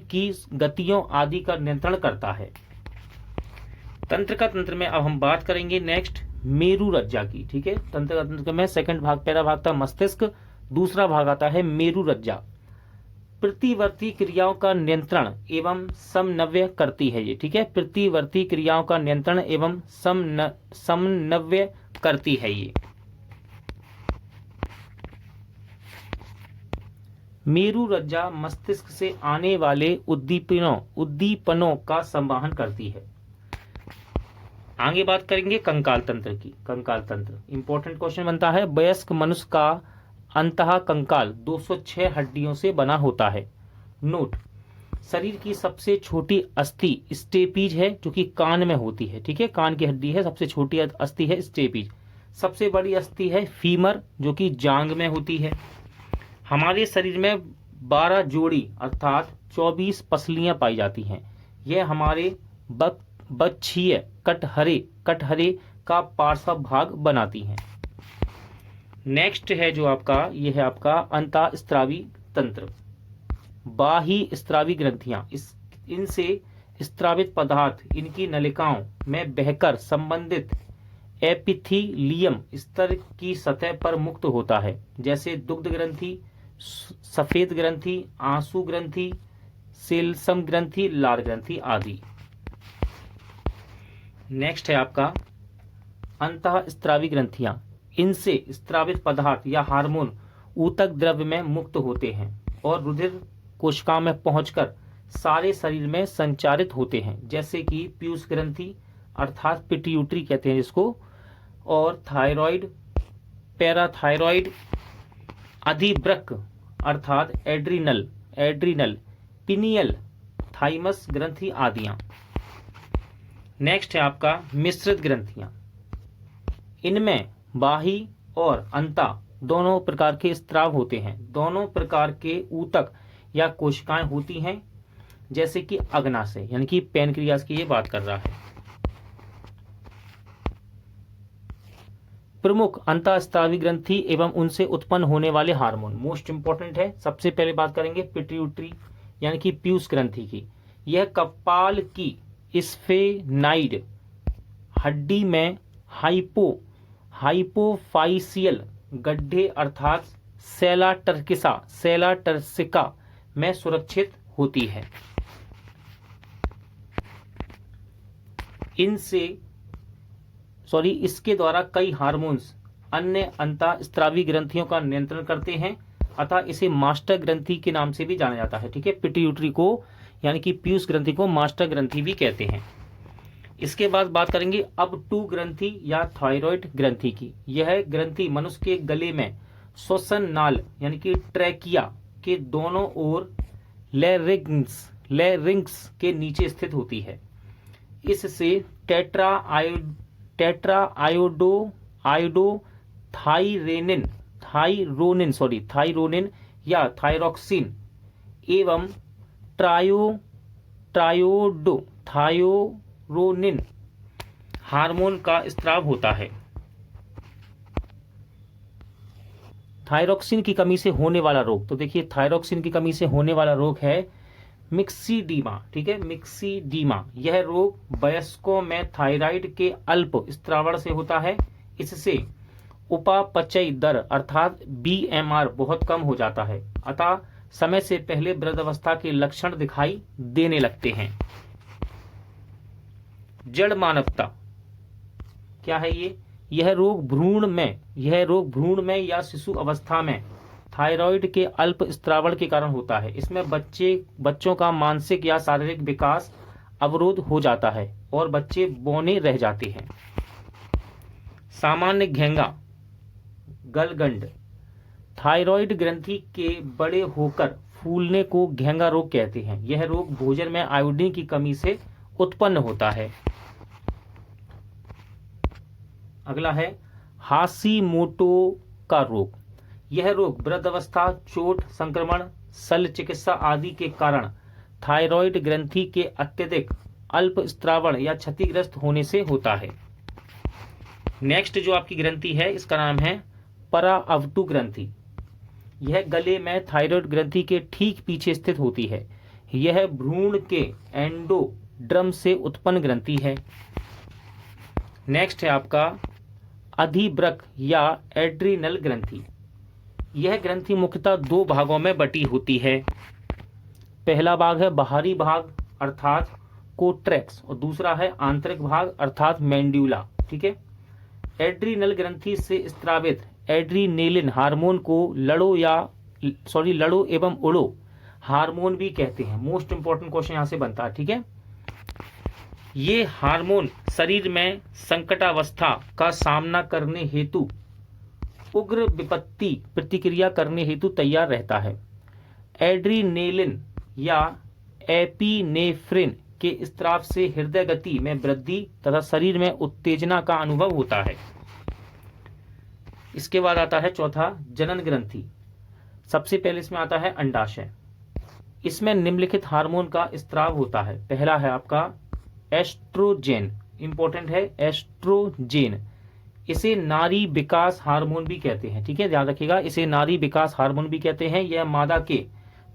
की गतियों आदि का नियंत्रण करता है। तंत्र का तंत्र में अब हम बात करेंगे नेक्स्ट मेरु रज्जा की, ठीक है। तंत्र का तंत्र में सेकंड भाग, पहला भाग था मस्तिष्क, दूसरा भाग आता है मेरु रज्जा। प्रतिवर्ती क्रियाओं का नियंत्रण एवं समन्वय करती है ये, ठीक है। प्रतिवर्ती क्रियाओं का नियंत्रण एवं समन्वय करती है ये। मेरु रज्जा मस्तिष्क से आने वाले उद्दीपनों का संवहन करती है। आगे बात करेंगे कंकाल तंत्र की। कंकाल तंत्र इंपॉर्टेंट क्वेश्चन बनता है। वयस्क मनुष्य का अंतः कंकाल 206 हड्डियों से बना होता है। नोट, शरीर की सबसे छोटी अस्थि स्टेपीज है जो कि कान में होती है। ठीक है, कान की हड्डी है, सबसे छोटी अस्थि है स्टेपीज। सबसे बड़ी अस्थि है फीमर जो कि जांग में होती है। हमारे शरीर में 12 जोड़ी अर्थात 24 पसलियां पाई जाती हैं। यह हमारे बक्षीय कटहरे का पार्श्व भाग बनाती हैं। नेक्स्ट है जो आपका, यह है आपका अंतःस्रावी तंत्र। बाह्य स्रावी ग्रंथियां, इनसे स्रावित पदार्थ इनकी नलिकाओं में बहकर संबंधित एपिथीलियम स्तर की सतह पर मुक्त होता है, जैसे दुग्ध ग्रंथि, सफेद ग्रंथि, आंसू ग्रंथि, सेल्सम ग्रंथि, लार ग्रंथि आदि। नेक्स्ट है आपका अंतःस्रावी ग्रंथियां। इनसे स्रावित पदार्थ या हार्मोन ऊतक द्रव्य में मुक्त होते हैं और रुधिर कोशिकाओं में पहुंचकर सारे शरीर में संचारित होते हैं, जैसे कि पीयूष ग्रंथि अर्थात पिट्यूटरी कहते हैं जिसको, और थायराइड, पैराथायराइड, अधिवृक्क अर्थात एड्रिनल, पिनियल, थाइमस ग्रंथि आदियां। नेक्स्ट है आपका मिश्रित ग्रंथियां। इनमें बाही और अंता दोनों प्रकार के स्राव होते हैं। दोनों प्रकार के ऊतक या कोशिकाएं होती हैं, जैसे कि अग्नाशय यानी कि पैनक्रियाज की ये बात कर रहा है। प्रमुख अंतःस्रावी ग्रंथि एवं उनसे उत्पन्न होने वाले हार्मोन मोस्ट इंपॉर्टेंट है। सबसे पहले बात करेंगे पिट्यूटरी यानी कि पीयूष ग्रंथि की। यह कपाल की स्फेनाइड हड्डी में हाइपोफाइसियल गड्ढे अर्थात सेलाटर्सिका में सुरक्षित होती है। इसके द्वारा कई हार्मोन्स अन्य अंतःस्रावी ग्रंथियों का नियंत्रण करते हैं, अतः इसे मास्टर ग्रंथि के नाम से भी जाना जाता है। ठीक है, पिट्यूटरी को यानी कि पीयूष ग्रंथि को मास्टर ग्रंथि भी कहते हैं। इसके बाद बात करेंगे अब टू ग्रंथि या थायराइड ग्रंथि की। यह ग्रंथि मनुष्य के गले में श्वसन नाल यानी कि ट्रैकिया के दोनों ओर लैरिंक्स के नीचे स्थित होती है। इससे थायरोनिन या थायरोक्सिन एवं थायोरोनिन हार्मोन का स्राव होता है। थायरोक्सिन की कमी से होने वाला रोग, तो देखिए थायरोक्सिन की कमी से होने वाला रोग है मिक्सीडीमा। ठीक है, मिक्सीडीमा यह रोग वयस्कों में थायराइड के अल्प स्त्रावण से होता है। इससे उपापचय दर अर्थात BMR बहुत कम हो जाता है, अतः समय से पहले वृद्धावस्था के लक्षण दिखाई देने लगते हैं। जड़ मानवता क्या है ये? यह रोग भ्रूण में या शिशु अवस्था में थायराइड के अल्प स्त्रावण के कारण होता है। इसमें बच्चों का मानसिक या शारीरिक विकास अवरोध हो जाता है और बच्चे बौने रह जाते हैं। सामान्य घेंगा गलगंड थायराइड ग्रंथि के बड़े होकर फूलने को घेंगा रोग कहते हैं। यह रोग भोजन में आयोडीन की कमी से उत्पन्न होता है। अगला है हाशीमोटो का रोग। यह रोग वृद्धावस्था, चोट, संक्रमण, शल्य चिकित्सा आदि के कारण थायराइड ग्रंथि के अत्यधिक अल्प स्त्रावण या क्षतिग्रस्त होने से होता है। नेक्स्ट जो आपकी ग्रंथि है इसका नाम है पराअवटु ग्रंथि। यह गले में थायराइड ग्रंथि के ठीक पीछे स्थित होती है। यह भ्रूण के एंडोड्रम से उत्पन्न ग्रंथि है। नेक्स्ट है आपका अधिवृक्क या एड्रिनल ग्रंथि। यह ग्रंथि मुख्यतः दो भागों में बटी होती है। पहला भाग है बाहरी भाग अर्थात कोट्रेक्स और दूसरा है आंतरिक भाग अर्थात मेंड्यूला। ठीक है, एड्रिनल ग्रंथि से स्रावित एड्रीनेलिन हार्मोन को लड़ो एवं उड़ो हार्मोन भी कहते हैं। मोस्ट इंपॉर्टेंट क्वेश्चन यहां से बनता है, ठीक है। ये हार्मोन शरीर में संकटावस्था का सामना करने हेतु, उग्र विपत्ति प्रतिक्रिया करने हेतु तैयार रहता है। एड्रीनेलिन या एपिनेफ्रिन के स्राव से हृदय गति में वृद्धि तथा शरीर में उत्तेजना का अनुभव होता है। इसके बाद आता है चौथा, जनन ग्रंथि। सबसे पहले इसमें आता है अंडाशय। इसमें निम्नलिखित हार्मोन का स्राव होता है। पहला है आपका एस्ट्रोजेन, इंपॉर्टेंट है एस्ट्रोजेन। इसे नारी विकास हार्मोन भी कहते हैं, ठीक है, ध्यान रखिएगा, इसे नारी विकास हार्मोन भी कहते हैं। यह मादा के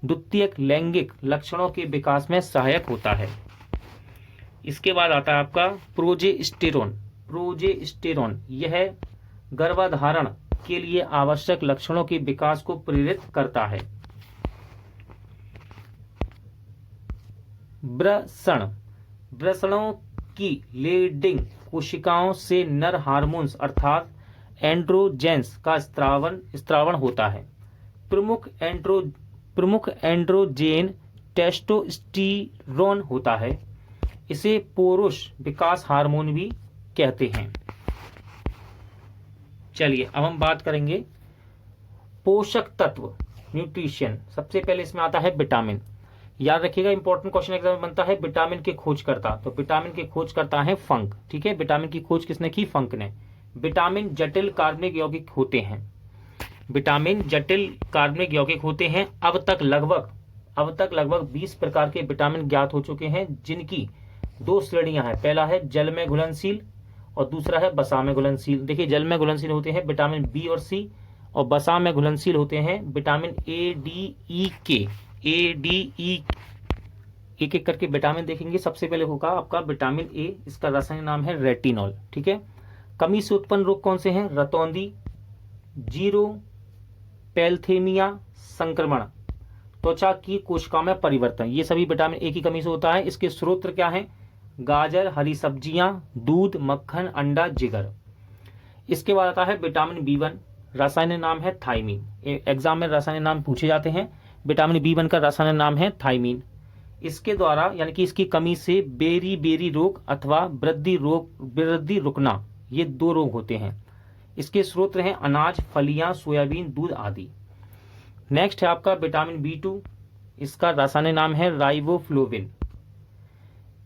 द्वितीयक लैंगिक लक्षणों के विकास में सहायक होता है। इसके बाद आता है आपका प्रोजेस्टेरोन। प्रोजेस्टेरोन यह गर्भधारण के लिए आवश्यक लक्षणों के विकास को प्रेरित करता है। वृषणों की लेडिंग कोशिकाओं से नर हार्मोन्स अर्थात एंड्रोजेंस का स्त्रावण होता है। प्रमुख एंड्रोजेन टेस्टोस्टेरोन होता है। इसे पुरुष विकास हार्मोन भी कहते हैं। चलिए अब हम बात करेंगे पोषक तत्व, न्यूट्रिशन। सबसे पहले इसमें आता है विटामिन। याद रखिएगा, इंपॉर्टेंट क्वेश्चन एग्जाम में बनता है विटामिन के खोजकर्ता। तो विटामिन के खोजकर्ता है फंक, ठीक है। विटामिन की खोज किसने की? फंक ने। विटामिन जटिल कार्बनिक यौगिक होते हैं। विटामिन जटिल कार्बनिक यौगिक होते हैं। अब तक लगभग 20 प्रकार के विटामिन ज्ञात हो चुके हैं, जिनकी 2 श्रेणियां हैं। पहला है जल में घुलनशील और दूसरा है वसा में घुलनशील। देखिए, जल में घुलनशील होते हैं विटामिन बी और सी, और वसा में घुलनशील होते हैं विटामिन ए, डी, ई, के। ए, डी, ई, एक एक करके विटामिन देखेंगे। सबसे पहले होगा आपका विटामिन ए, इसका रासायनिक नाम है रेटिनॉल, ठीक है। कमी से उत्पन्न रोग कौन से हैं? रतौंधी, जीरोपैल्थेमिया, संक्रमण, त्वचा की कोशिकाओं में परिवर्तन, ये सभी विटामिन ए की कमी से होता है। इसके स्रोत क्या हैं? गाजर, हरी सब्जियां, दूध, मक्खन, अंडा, जिगर। इसके बाद आता है विटामिन बी1, रासायनिक नाम है थायमीन। एग्जाम में रासायनिक नाम पूछे जाते हैं। विटामिन बी1 का रासायनिक नाम है थायमीन। इसके द्वारा यानी कि इसकी कमी से बेरी रोग अथवा वृद्धि रुकना, ये 2 रोग होते हैं। इसके स्रोत हैं अनाज, फलियां, सोयाबीन, दूध आदि। नेक्स्ट है आपका विटामिन बी2, इसका रासायनिक नाम है राइबोफ्लोविन।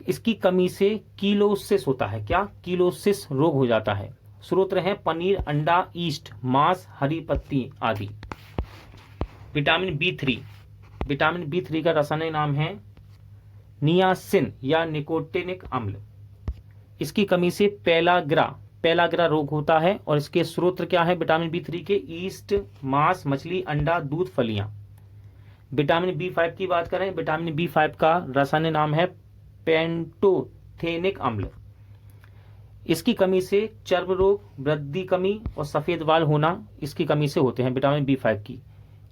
इसकी कमी से कीलोसिस होता है। क्या? कीलोसिस रोग हो जाता है। स्रोत हैं पनीर, अंडा, ईस्ट, मांस, हरी पत्ती आदि। विटामिन बी3 का रासायनिक नाम है नियासिन या निकोटिनिक अम्ल। इसकी कमी से पेलाग्रा रोग होता है, और इसके स्रोत क्या है विटामिन बी3 के? ईस्ट, मांस, मछली, अंडा, दूध, फलियां। विटामिन बी5 की बात करें, विटामिन बी5 का रासायनिक नाम है पेंटोथेनिक अम्ल। इसकी कमी से चर्म रोग, वृद्धि कमी और सफेद बाल होना इसकी कमी से होते हैं विटामिन बी5 की।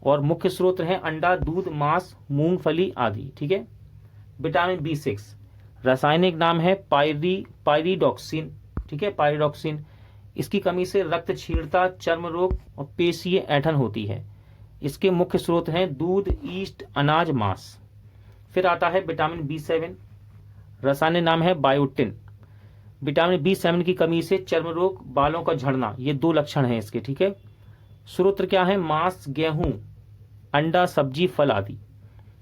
और मुख्य स्रोत हैं अंडा, दूध, मांस, मूंगफली आदि, ठीक है। विटामिन बी6, रासायनिक नाम है पायरिडॉक्सिन, ठीक है, पायरिडॉक्सिन। इसकी कमी से रक्त क्षीणता, चर्म रोग और पेशीय ऐंठन होती है। इसके मुख्य स्रोत हैं दूध, ईस्ट, अनाज, मांस। फिर आता है विटामिन बी7, रासायनिक नाम है बायोटिन। विटामिन बी7 की कमी से चर्म रोग, बालों का झड़ना, ये 2 लक्षण हैं इसके, ठीक है। स्रोत क्या है? मांस, गेहूं, अंडा, सब्जी, फल आदि।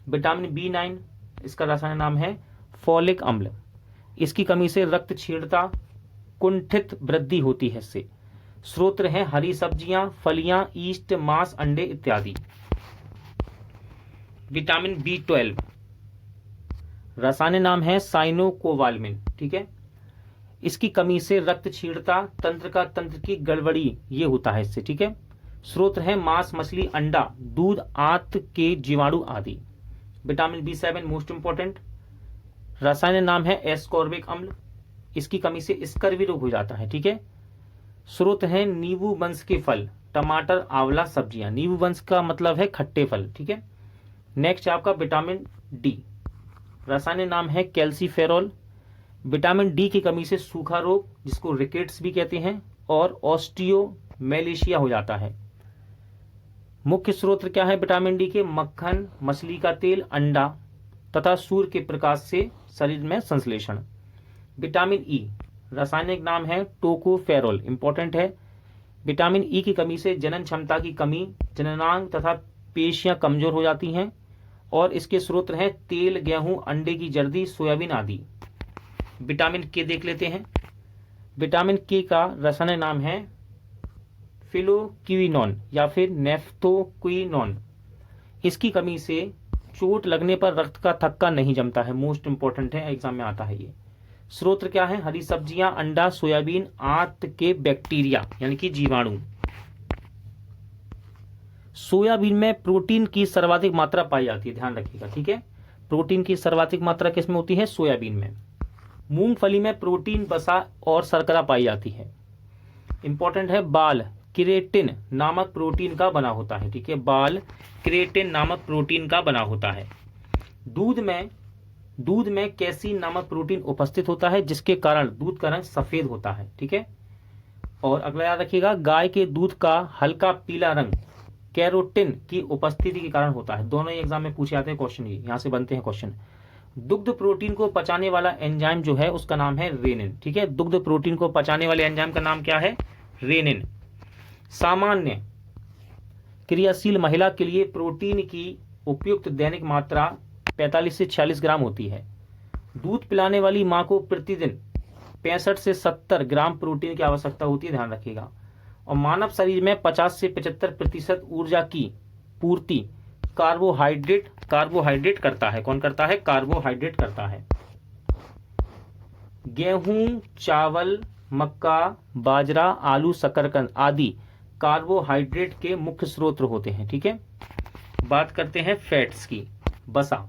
विटामिन बी9, इसका रासायनिक नाम है फोलिक अम्ल। इसकी कमी से रक्त क्षीणता, कुंठित वृद्धि होती है इससे। स्रोत हैं हरी सब्जियां, फलियां, ईस्ट, मांस, अंडे इत्यादि। विटामिन बी12, रासायनिक नाम है साइनोकोबालामिन, ठीक है। इसकी कमी से रक्त क्षीणता, तंत्र की गड़बड़ी ये होता है इससे, ठीक है। स्रोत हैं मांस, मछली, अंडा, दूध, आंत के जीवाणु आदि। विटामिन बी7 मोस्ट इंपॉर्टेंट, रासायनिक नाम है एस्कॉर्बिक अम्ल। इसकी कमी से स्कर्वी रोग हो जाता है, ठीक है। स्रोत हैं नींबू वंश के फल, टमाटर, आंवला, सब्जियां। नींबू वंश का मतलब है खट्टे फल, ठीक है। नेक्स्ट आपका विटामिन डी, रासायनिक नाम है कैल्सीफेरॉल। विटामिन डी की कमी से सूखा रोग, जिसको रिकेट्स भी कहते हैं, और ऑस्टियोमेलेशिया हो जाता है। मुख्य स्रोत क्या है विटामिन डी के? मक्खन, मछली का तेल, अंडा तथा सूर्य के प्रकाश से शरीर में संश्लेषण। विटामिन ई रासायनिक नाम है टोकोफेरोल, इंपॉर्टेंट है। विटामिन ई की कमी से जनन क्षमता की कमी, जननांग तथा पेशियां कमजोर हो जाती हैं। और इसके स्रोत हैं तेल, गेहूं, अंडे की जर्दी, सोयाबीन आदि। विटामिन के देख लेते हैं। विटामिन के का रासायनिक नाम है फिलोक्विनोन या फिर नेफ्थोक्विनोन। इसकी कमी से चोट लगने पर रक्त का थक्का नहीं जमता है, मोस्ट इंपॉर्टेंट है, एग्जाम में आता है ये। स्रोत क्या है? हरी सब्जियां, अंडा, सोयाबीन, आंत के बैक्टीरिया यानी कि जीवाणु। सोयाबीन में प्रोटीन की सर्वाधिक मात्रा पाई जाती है, ध्यान रखिएगा, ठीक है। प्रोटीन की सर्वाधिक मात्रा किसमें होती है? सोयाबीन में। मूंगफली में प्रोटीन, वसा और शर्करा पाई जाती है। इंपॉर्टेंट है, बाल केराटिन नामक प्रोटीन का बना होता है, ठीक है। बाल केराटिन नामक प्रोटीन का बना होता है। दूध में कैसीन नामक प्रोटीन उपस्थित होता है, जिसके कारण दूध का रंग सफेद होता है, ठीक है। और अगला याद रखिएगा, गाय के दूध का हल्का पीला रंग कैरोटिन की उपस्थिति के कारण होता है। दोनों ही एग्जाम में पूछे जाते हैं क्वेश्चन, ये यहां से बनते हैं क्वेश्चन। दुग्ध प्रोटीन को पचाने वाला एंजाइम जो है उसका नाम है रेनिन, ठीक है। दुग्ध प्रोटीन को पचाने वाले एंजाइम का नाम क्या है? रेनिन। सामान्य क्रियाशील महिला के लिए प्रोटीन की उपयुक्त दैनिक मात्रा 45 से 46 ग्राम होती है। दूध पिलाने वाली मां को प्रतिदिन 65 से 70 ग्राम प्रोटीन की आवश्यकता होती है, ध्यान रखिएगा। और मानव शरीर में 50 से 75% ऊर्जा की पूर्ति कार्बोहाइड्रेट करता है। कौन करता है? कार्बोहाइड्रेट करता है। गेहूं, चावल, मक्का, बाजरा, आलू, शकरकंद आदि कार्बोहाइड्रेट के मुख्य स्रोत होते हैं, ठीक है। बात करते हैं फैट्स की। वसा,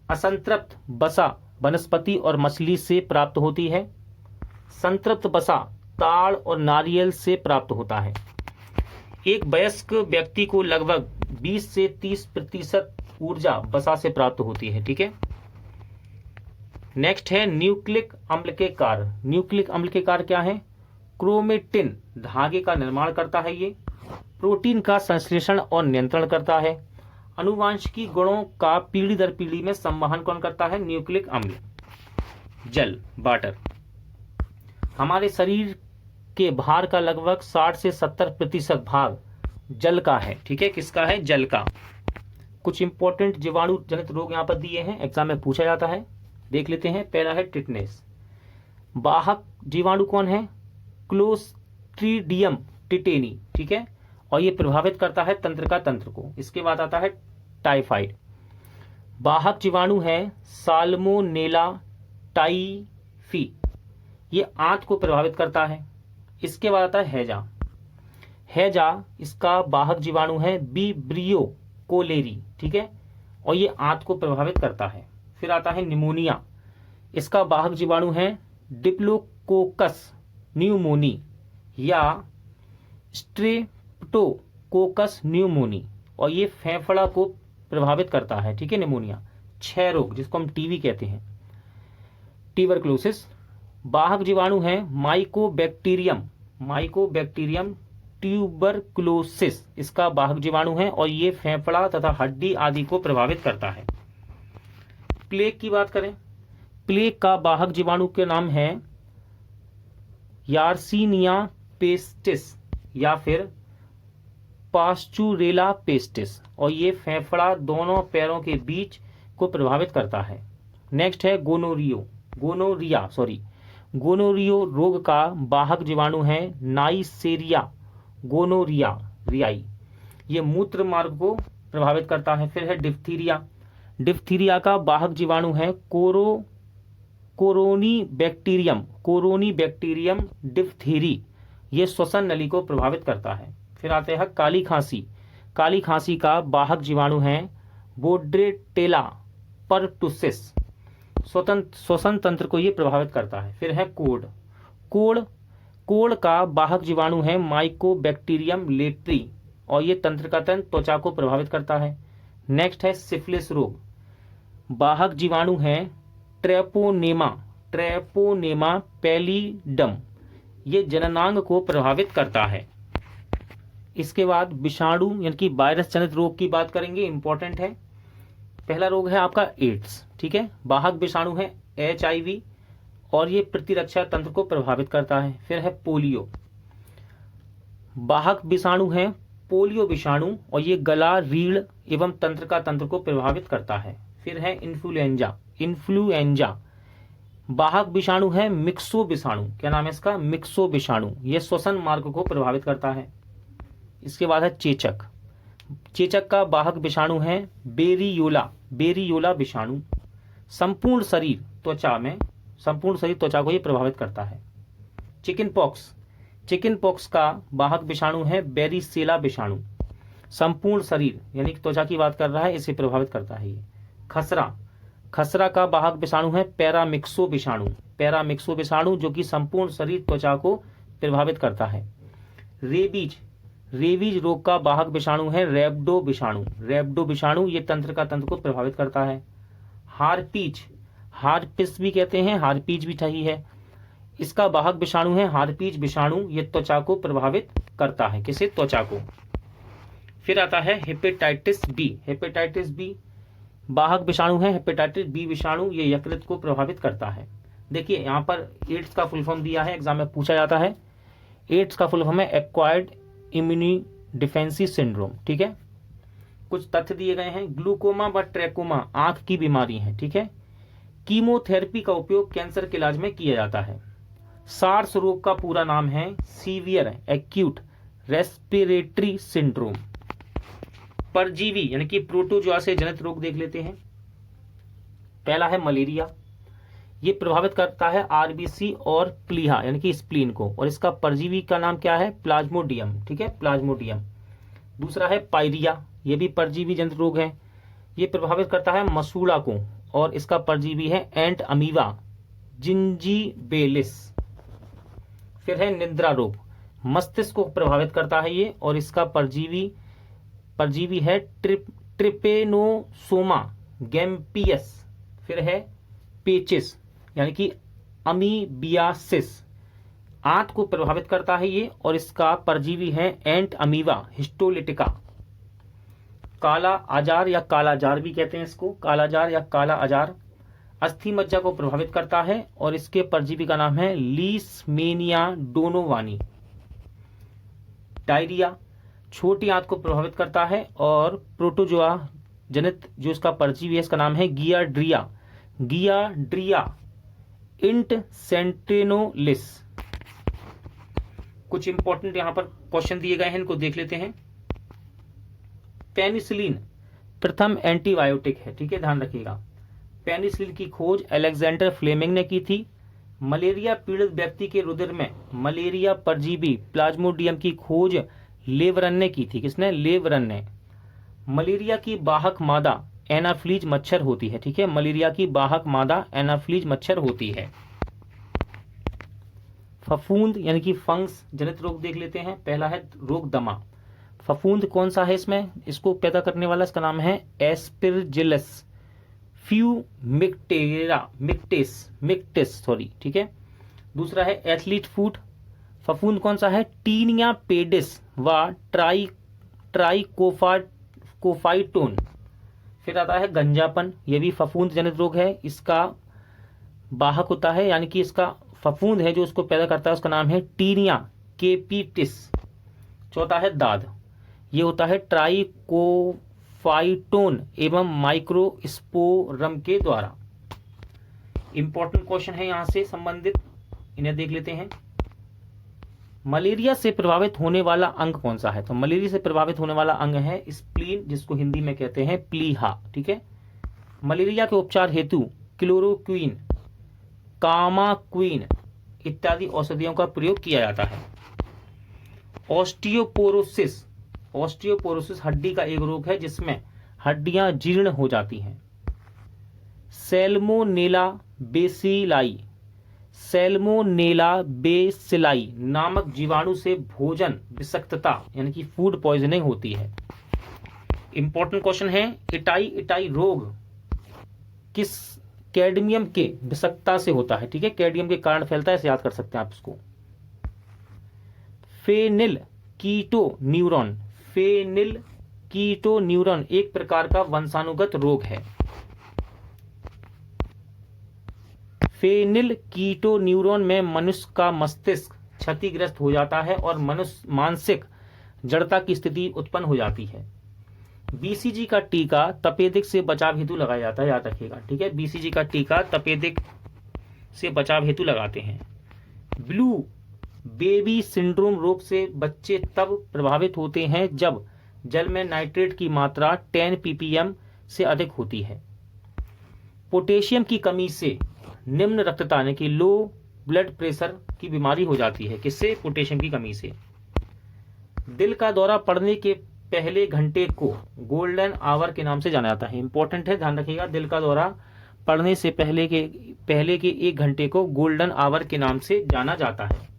असंतृप्त वसा वनस्पति और मछली से प्राप्त होती है। संतृप्त वसा ताड़ और नारियल से प्राप्त होता है। एक वयस्क व्यक्ति को लगभग 20 से 30% ऊर्जा वसा से प्राप्त होती है, ठीक है। नेक्स्ट है न्यूक्लिक अम्ल के कार्य। न्यूक्लिक अम्ल के कार्य क्या है? क्रोमेटिन धागे का निर्माण करता है, ये प्रोटीन का संश्लेषण और नियंत्रण करता है। अनुवांशिकी गुणों का पीढ़ी दर पीढ़ी में संवहन कौन करता है? न्यूक्लिक अम्ल। जल, वाटर, हमारे शरीर के भार का लगभग 60 से 70% भाग जल का है, ठीक है। किसका है? जल का। कुछ इंपॉर्टेंट जीवाणु जनित रोग यहां पर दिए हैं, एग्जाम में पूछा जाता है, देख लेते हैं। पहला है टिटनेस। वाहक जीवाणु कौन है? क्लोस्ट्रीडियम टिटेनी, ठीक है। और ये प्रभावित करता है तंत्रिका तंत्र को। इसके बाद आता है टाइफाइड। वाहक जीवाणु है साल्मोनेला टाइफी, ये आंत को प्रभावित करता है। इसके बाद आता है हैजा। हैजा इसका वाहक जीवाणु है विब्रियो कोलेरी, ठीक है। और ये आंत को प्रभावित करता है। फिर आता है निमोनिया। इसका वाहक जीवाणु है डिप्लोकोकस न्यूमोनी या स्ट्रेप्टोकोकस न्यूमोनी, और ये फेफड़ा को प्रभावित करता है, ठीक है। निमोनिया। क्षय रोग जिसको हम टीबी कहते हैं, ट्यूबरक्लोसिस। वाहक जीवाणु है माइकोबैक्टीरियम ट्यूबरक्लोसिस, इसका वाहक जीवाणु है और ये फेफड़ा तथा हड्डी आदि को प्रभावित करता है। प्लेग की बात करें, प्लेग का वाहक जीवाणु के नाम है यार्सिनिया पेस्टिस या फिर पास्चुरेला पेस्टिस, और ये फेफड़ा दोनों पैरों के बीच को प्रभावित करता है। नेक्स्ट है गोनोरियो रोग का वाहक जीवाणु है नाइसेरिया गोनोरियाई, ये मूत्र मार्ग को प्रभावित करता है। फिर है डिप्थीरिया का वाहक जीवाणु है कोरोनी बैक्टीरियम डिप्थीरी, ये श्वसन नली को प्रभावित करता है। फिर आते हैं काली खांसी का वाहक जीवाणु है बोड्रेटेला परटुसिस, श्वसन तंत्र को ये प्रभावित करता है। फिर है कोड़ का वाहक जीवाणु है माइकोबैक्टीरियम लेप्री, और ये तंत्र का तंत्र त्वचा को प्रभावित करता है। नेक्स्ट है सिफिलिस रोग, वाहक जीवाणु है ट्रेपोनेमा पैलिडम, ये जननांग को प्रभावित करता है। इसके बाद विषाणु यानी कि वायरस जनित रोग की बात करेंगे, इंपॉर्टेंट है। पहला रोग है आपका एड्स, ठीक है। वाहक विषाणु है HIV और ये प्रतिरक्षा तंत्र को प्रभावित करता है। फिर है पोलियो, वाहक विषाणु है पोलियो विषाणु और ये गला, रीढ़ एवं तंत्र को प्रभावित करता है। फिर है इन्फ्लुएंजा, वाहक विषाणु है मिक्सो विषाणु, क्या नाम है इसका, मिक्सो विषाणु, ये श्वसन मार्ग को प्रभावित करता है। इसके बाद है चेचक, चेचक का वाहक विषाणु है बेरियोला विषाणु, संपूर्ण शरीर त्वचा को ये प्रभावित करता है। चिकन पॉक्स का वाहक विषाणु है बेरिसेला विषाणु, संपूर्ण शरीर यानी कि त्वचा की बात कर रहा है, इसे प्रभावित करता है ये। खसरा का वाहक विषाणु है पैरामिक्सो विषाणु जो कि संपूर्ण शरीर त्वचा को प्रभावित करता है। रेबीज रोग का वाहक विषाणु है रैब्डो विषाणु, ये तंत्र को प्रभावित करता है। हार्पिस भी कहते हैं, हार्पीज भी सही है। इसका वाहक विषाणु है हार्पीज विषाणु, ये त्वचा को प्रभावित करता है, किसे, त्वचा को। फिर आता है हेपेटाइटिस बी, वाहक विषाणु है हेपेटाइटिस बी विषाणु, ये यकृत को प्रभावित करता है। देखिए यहाँ पर एड्स का फुल फॉर्म दिया है, एग्जाम में पूछा जाता है। एड्स का फुल फॉर्म है एक्वायर्ड इम्यूनी डिफेंसी सिंड्रोम, ठीक है। कुछ तथ्य दिए गए हैं। ग्लूकोमा व ट्रैकोमा आंख की बीमारी है, ठीक है। कीमोथेरेपी का उपयोग कैंसर के इलाज में किया जाता है। सार्स रोग का पूरा नाम है सीवियर एक्यूट रेस्पिरेटरी सिंड्रोम। परजीवी यानी कि प्रोटोजोआ से जनित रोग देख लेते हैं। पहला है मलेरिया, ये प्रभावित करता है RBC और प्लीहा यानी कि स्प्लीन को, और इसका परजीवी का नाम क्या है, प्लाज्मोडियम, ठीक है, प्लाज्मोडियम। दूसरा है पायरिया, ये भी परजीवी जनित रोग है, ये प्रभावित करता है मसूड़ा को और इसका परजीवी है एंट अमीवा जिंजीबेलिस। फिर है निद्रा रोग, मस्तिष्क को प्रभावित करता है ये और इसका परजीवी है ट्रिपेनोसोमा गैम्पियस। फिर है पेचिस यानी कि अमीबियासिस, आंत को प्रभावित करता है ये और इसका परजीवी है एंट अमीवा हिस्टोलिटिका। काला आजार या कालाजार भी कहते हैं इसको, कालाजार या काला आजार अस्थि मज्जा को प्रभावित करता है और इसके परजीवी का नाम है लीशमेनिया डोनोवानी। डायरिया छोटी आंत को प्रभावित करता है और प्रोटोजोआ जनित जो इसका परजीवी है इसका नाम है गियाड्रिया इंट सेंटेनोलिस। कुछ इंपॉर्टेंट यहां पर क्वेश्चन दिए गए हैं, इनको देख लेते हैं। पेनिसिलिन प्रथम एंटीबायोटिक है, ठीक है, ध्यान रखिएगा। पेनिसिलिन की खोज अलेक्जेंडर फ्लेमिंग ने की थी। मलेरिया पीड़ित व्यक्ति के रुधिर में मलेरिया परजीवी प्लाज्मोडियम की खोज लेवरन ने की थी। किसने, लेवरन ने। मलेरिया की वाहक मादा एनाफ्लीज मच्छर होती है, ठीक है, मलेरिया की वाहक मादा एनाफ्लीज मच्छर होती है। फफूंद यानी कि फंगस जनित रोग देख लेते हैं। पहला है रोग दमा। फफूंद कौन सा है इसमें, इसको पैदा करने वाला इसका नाम है एस्पिरजिलस मिक्टिस, ठीक है। दूसरा है एथलीट फूट। फफूंद कौन सा है, टीनिया पेडिस व ट्राइकोफाइटोन। फिर आता है गंजापन, यह भी फफूंद जनित रोग है, इसका वाहक होता है यानी कि इसका फफूंद है जो उसको पैदा करता है उसका नाम है टीनिया केपिटिस। चौथा है दाद, ये होता है ट्राइकोफाइटोन एवं माइक्रोस्पोरम के द्वारा। इंपॉर्टेंट क्वेश्चन है यहां से संबंधित, इन्हें देख लेते हैं। मलेरिया से प्रभावित होने वाला अंग कौन सा है, तो मलेरिया से प्रभावित होने वाला अंग है स्प्लीन, जिसको हिंदी में कहते हैं प्लीहा, ठीक है। मलेरिया के उपचार हेतु क्लोरोक्वीन, कामाक्वीन इत्यादि औषधियों का प्रयोग किया जाता है। ऑस्टियोपोरोसिस हड्डी का एक रोग है जिसमें हड्डियां जीर्ण हो जाती हैं। सैल्मोनेला बेसिलाई नामक जीवाणु से भोजन विषाक्तता यानी कि फूड पॉइजनिंग होती है। इंपॉर्टेंट क्वेश्चन है, इटाई रोग किस कैडमियम के विषाक्तता से होता है, ठीक है, कैडमियम के कारण फैलता है, इसे याद कर सकते हैं आप इसको। फेनिल कीटोन्यूरॉन, फेनिल कीटोन्यूरॉन एक प्रकार का वंशानुगत रोग है। फेनिल कीटोन्यूरॉन में मनुष्य का मस्तिष्क क्षतिग्रस्त हो जाता है और मनुष्य मानसिक जड़ता की स्थिति उत्पन्न हो जाती है। बीसीजी का टीका तपेदिक से बचाव हेतु लगाया जाता है, याद रखिएगा, ठीक है। बीसीजी का टीका तपेदिक से बचाव हेतु लगाते हैं। ब्लू बेबी सिंड्रोम रोग से बच्चे तब प्रभावित होते हैं जब जल में नाइट्रेट की मात्रा 10 ppm से अधिक होती है। पोटेशियम की कमी से निम्न रक्तता यानी कि लो ब्लड प्रेशर की बीमारी हो जाती है। किससे? पोटेशियम की कमी से। दिल का दौरा पड़ने के पहले घंटे को गोल्डन आवर के नाम से जाना जाता है। इंपॉर्टेंट है, ध्यान रखिएगा। दिल का दौरा पड़ने से पहले के 1 घंटे को गोल्डन आवर के नाम से जाना जाता है।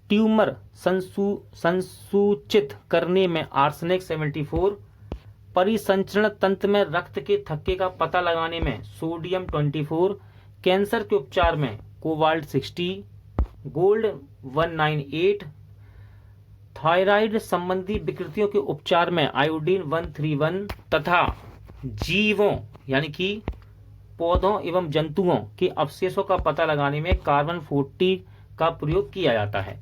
ट्यूमर संसूचित करने में आर्सेनिक 74, परिसंचरण तंत्र में रक्त के थक्के का पता लगाने में सोडियम 24, कैंसर के उपचार में कोबाल्ट 60, गोल्ड 198, थायराइड संबंधी विकृतियों के उपचार में आयोडीन 131 तथा जीवों यानी कि पौधों एवं जंतुओं के अवशेषों का पता लगाने में कार्बन 40 का प्रयोग किया जाता है।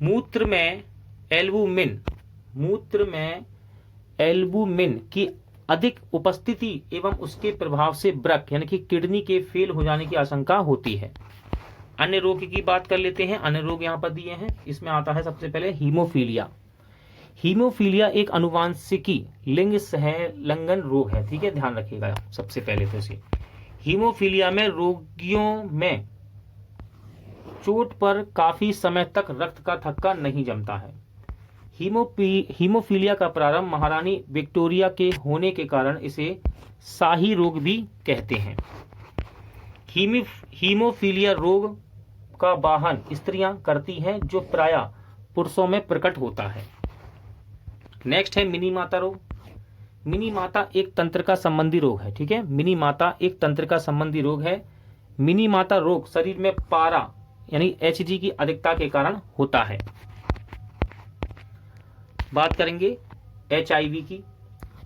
मूत्र में एल्बुमिन की अधिक उपस्थिति एवं उसके प्रभाव से ब्रक यानी कि किडनी के फेल हो जाने की आशंका होती है। अन्य रोग की बात कर लेते हैं। अन्य रोग यहाँ पर दिए हैं। इसमें आता है सबसे पहले हीमोफीलिया। हीमोफीलिया एक अनुवांशिकी लिंग सहलंघन रोग है, ठीक है, ध्यान रखिएगा। सबसे पहले तो इसे हीमोफीलिया में रोगियों में चोट पर काफी समय तक रक्त का थक्का नहीं जमता है। हीमोफीलिया का प्रारंभ महारानी विक्टोरिया के होने के कारण इसे शाही रोग भी कहते हैं। हीमोफीलिया रोग का वाहन स्त्रियां करती हैं, जो प्रायः पुरुषों में प्रकट होता है। नेक्स्ट है मिनी माता रोग। मिनी माता एक तंत्र का संबंधी रोग है, ठीक है। मिनी माता एक तंत्र का संबंधी रोग है। मिनी माता रोग शरीर में पारा यानी Hg की अधिकता के कारण होता है। बात करेंगे HIV की।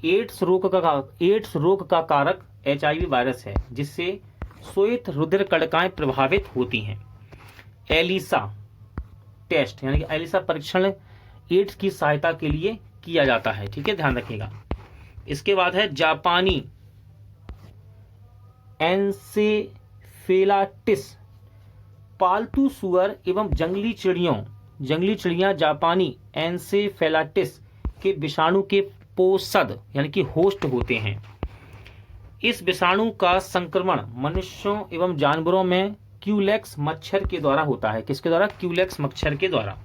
एड्स रोग का कारक HIV वायरस है, जिससे श्वेत रुधिर कणिकाएं प्रभावित होती हैं। एलिसा टेस्ट यानी कि एलिसा परीक्षण एड्स की सहायता के लिए किया जाता है, ठीक है, ध्यान रखिएगा। इसके बाद है जापानी एन्सेफेलाइटिस। पालतू सुअर एवं जंगली चिड़ियां जापानी एन्सेफेलाइटिस के विषाणु के पोषद यानी कि होस्ट होते हैं। इस विषाणु का संक्रमण मनुष्यों एवं जानवरों में क्यूलेक्स मच्छर के द्वारा होता है। किसके द्वारा? क्यूलेक्स मच्छर के द्वारा।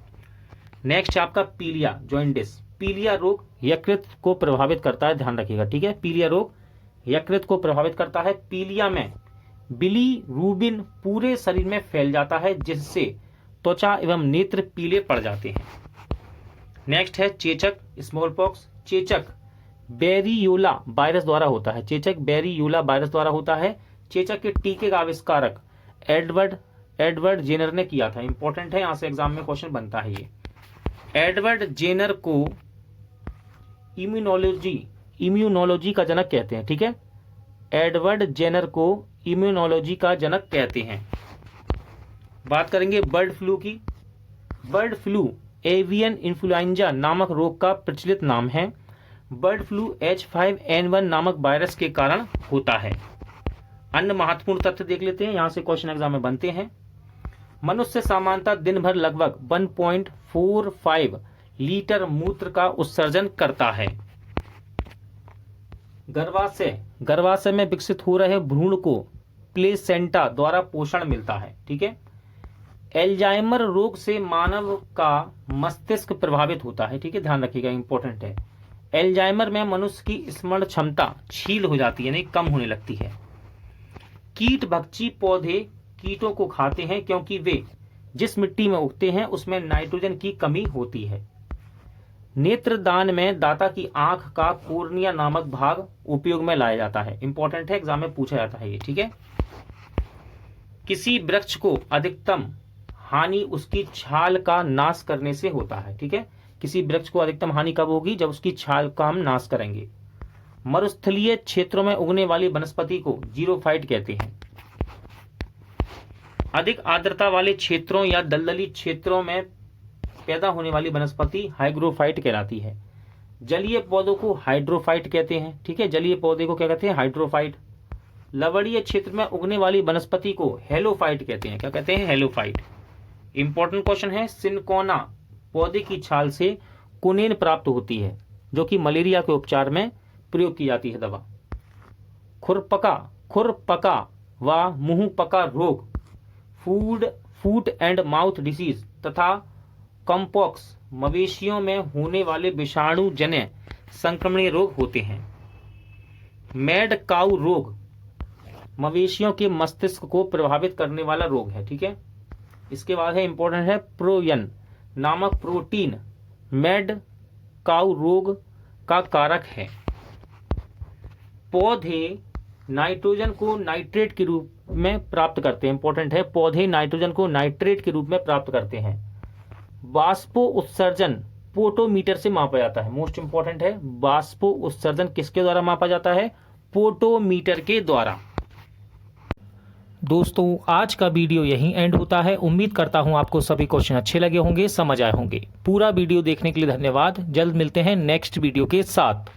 नेक्स्ट है आपका पीलिया जॉइंडिस। पीलिया रोग यकृत को प्रभावित करता है, ध्यान रखिएगा, ठीक है। पीलिया रोग यकृत को प्रभावित करता है। पीलिया में बिलीरूबिन पूरे शरीर में फैल जाता है, जिससे त्वचा एवं नेत्र पीले पड़ जाते हैं। नेक्स्ट है चेचक स्मॉल पॉक्स। चेचक बेरियोला वायरस द्वारा होता है। चेचक बेरियोला वायरस द्वारा होता है। चेचक के टीके का आविष्कारक एडवर्ड जेनर ने किया था। इंपॉर्टेंट है, यहां से एग्जाम में क्वेश्चन बनता है ये। एडवर्ड जेनर को इम्यूनोलॉजी का जनक कहते हैं, ठीक है। एडवर्ड जेनर को इम्यूनोलॉजी का जनक कहते हैं। बात करेंगे बर्ड फ्लू की। बर्ड फ्लू एवियन इन्फ्लुएंजा नामक रोग का प्रचलित नाम है। बर्ड फ्लू H5N1 नामक वायरस के कारण होता है। अन्य महत्वपूर्ण तथ्य देख लेते हैं, यहां से क्वेश्चन एग्जाम में बनते हैं। मनुष्य सामान्यतः दिन भर लगभग 1.45 लीटर मूत्र का उत्सर्जन करता है। गर्भाशय में विकसित हो रहे भ्रूण को प्लेसेंटा द्वारा पोषण मिलता है, ठीक है। एल्जाइमर रोग से मानव का मस्तिष्क प्रभावित होता है, ठीक है, ध्यान रखिएगा, इंपॉर्टेंट है। एल्जाइमर में मनुष्य की स्मरण क्षमता क्षीण हो जाती है, यानी कम होने लगती है। कीट भक्षी पौधे कीटों को खाते हैं, क्योंकि वे जिस मिट्टी में उगते हैं उसमें नाइट्रोजन की कमी होती है। नेत्रदान में दाता की आंख का कोर्निया नामक भाग उपयोग में लाया जाता है। इंपॉर्टेंट है, एग्जाम में पूछा जाता है ये, ठीक है। किसी वृक्ष को अधिकतम हानि उसकी छाल का नाश करने से होता है। ठीक है, किसी वृक्ष को अधिकतम हानि कब होगी? जब उसकी छाल का हम नाश करेंगे। मरुस्थलीय क्षेत्रों में उगने वाली वनस्पति को जीरोफाइट कहते हैं। अधिक आर्द्रता वाले क्षेत्रों या दलदली क्षेत्रों में पैदा होने वाली वनस्पति हाइग्रोफाइट कहलाती है। जलीय पौधों को हाइड्रोफाइट कहते हैं। ठीक है, जलीय पौधे को क्या कहते हैं? हाइड्रोफाइट। लवणीय क्षेत्र में उगने वाली वनस्पति को हेलोफाइट कहते हैं। क्या कहते हैं? हेलोफाइट। इंपॉर्टेंट क्वेश्चन है, सिनकोना पौधे की छाल से कुनेन प्राप्त होती है, जो कि मलेरिया के उपचार में प्रयोग की जाती है दवा। खुरपका व मुंह पका रोग, फूट एंड माउथ डिसीज तथा कंपॉक्स मवेशियों में होने वाले विषाणु जन्य संक्रमणीय रोग होते हैं। मैड काऊ रोग मवेशियों के मस्तिष्क को प्रभावित करने वाला रोग है। ठीक है, इसके बाद है इंपॉर्टेंट है, प्रोयन नामक प्रोटीन मैड काऊ रोग का कारक है। पौधे नाइट्रोजन को नाइट्रेट के रूप में प्राप्त करते हैं। इंपॉर्टेंट है, पौधे नाइट्रोजन को नाइट्रेट के रूप में प्राप्त करते हैं। बाष्पो उत्सर्जन पोटोमीटर से मापा जाता है। मोस्ट इंपॉर्टेंट है, बाष्पो उत्सर्जन किसके द्वारा मापा जाता है? पोटोमीटर के द्वारा। दोस्तों, आज का वीडियो यहीं एंड होता है। उम्मीद करता हूं आपको सभी क्वेश्चन अच्छे लगे होंगे, समझ आए होंगे। पूरा वीडियो देखने के लिए धन्यवाद। जल्द मिलते हैं नेक्स्ट वीडियो के साथ।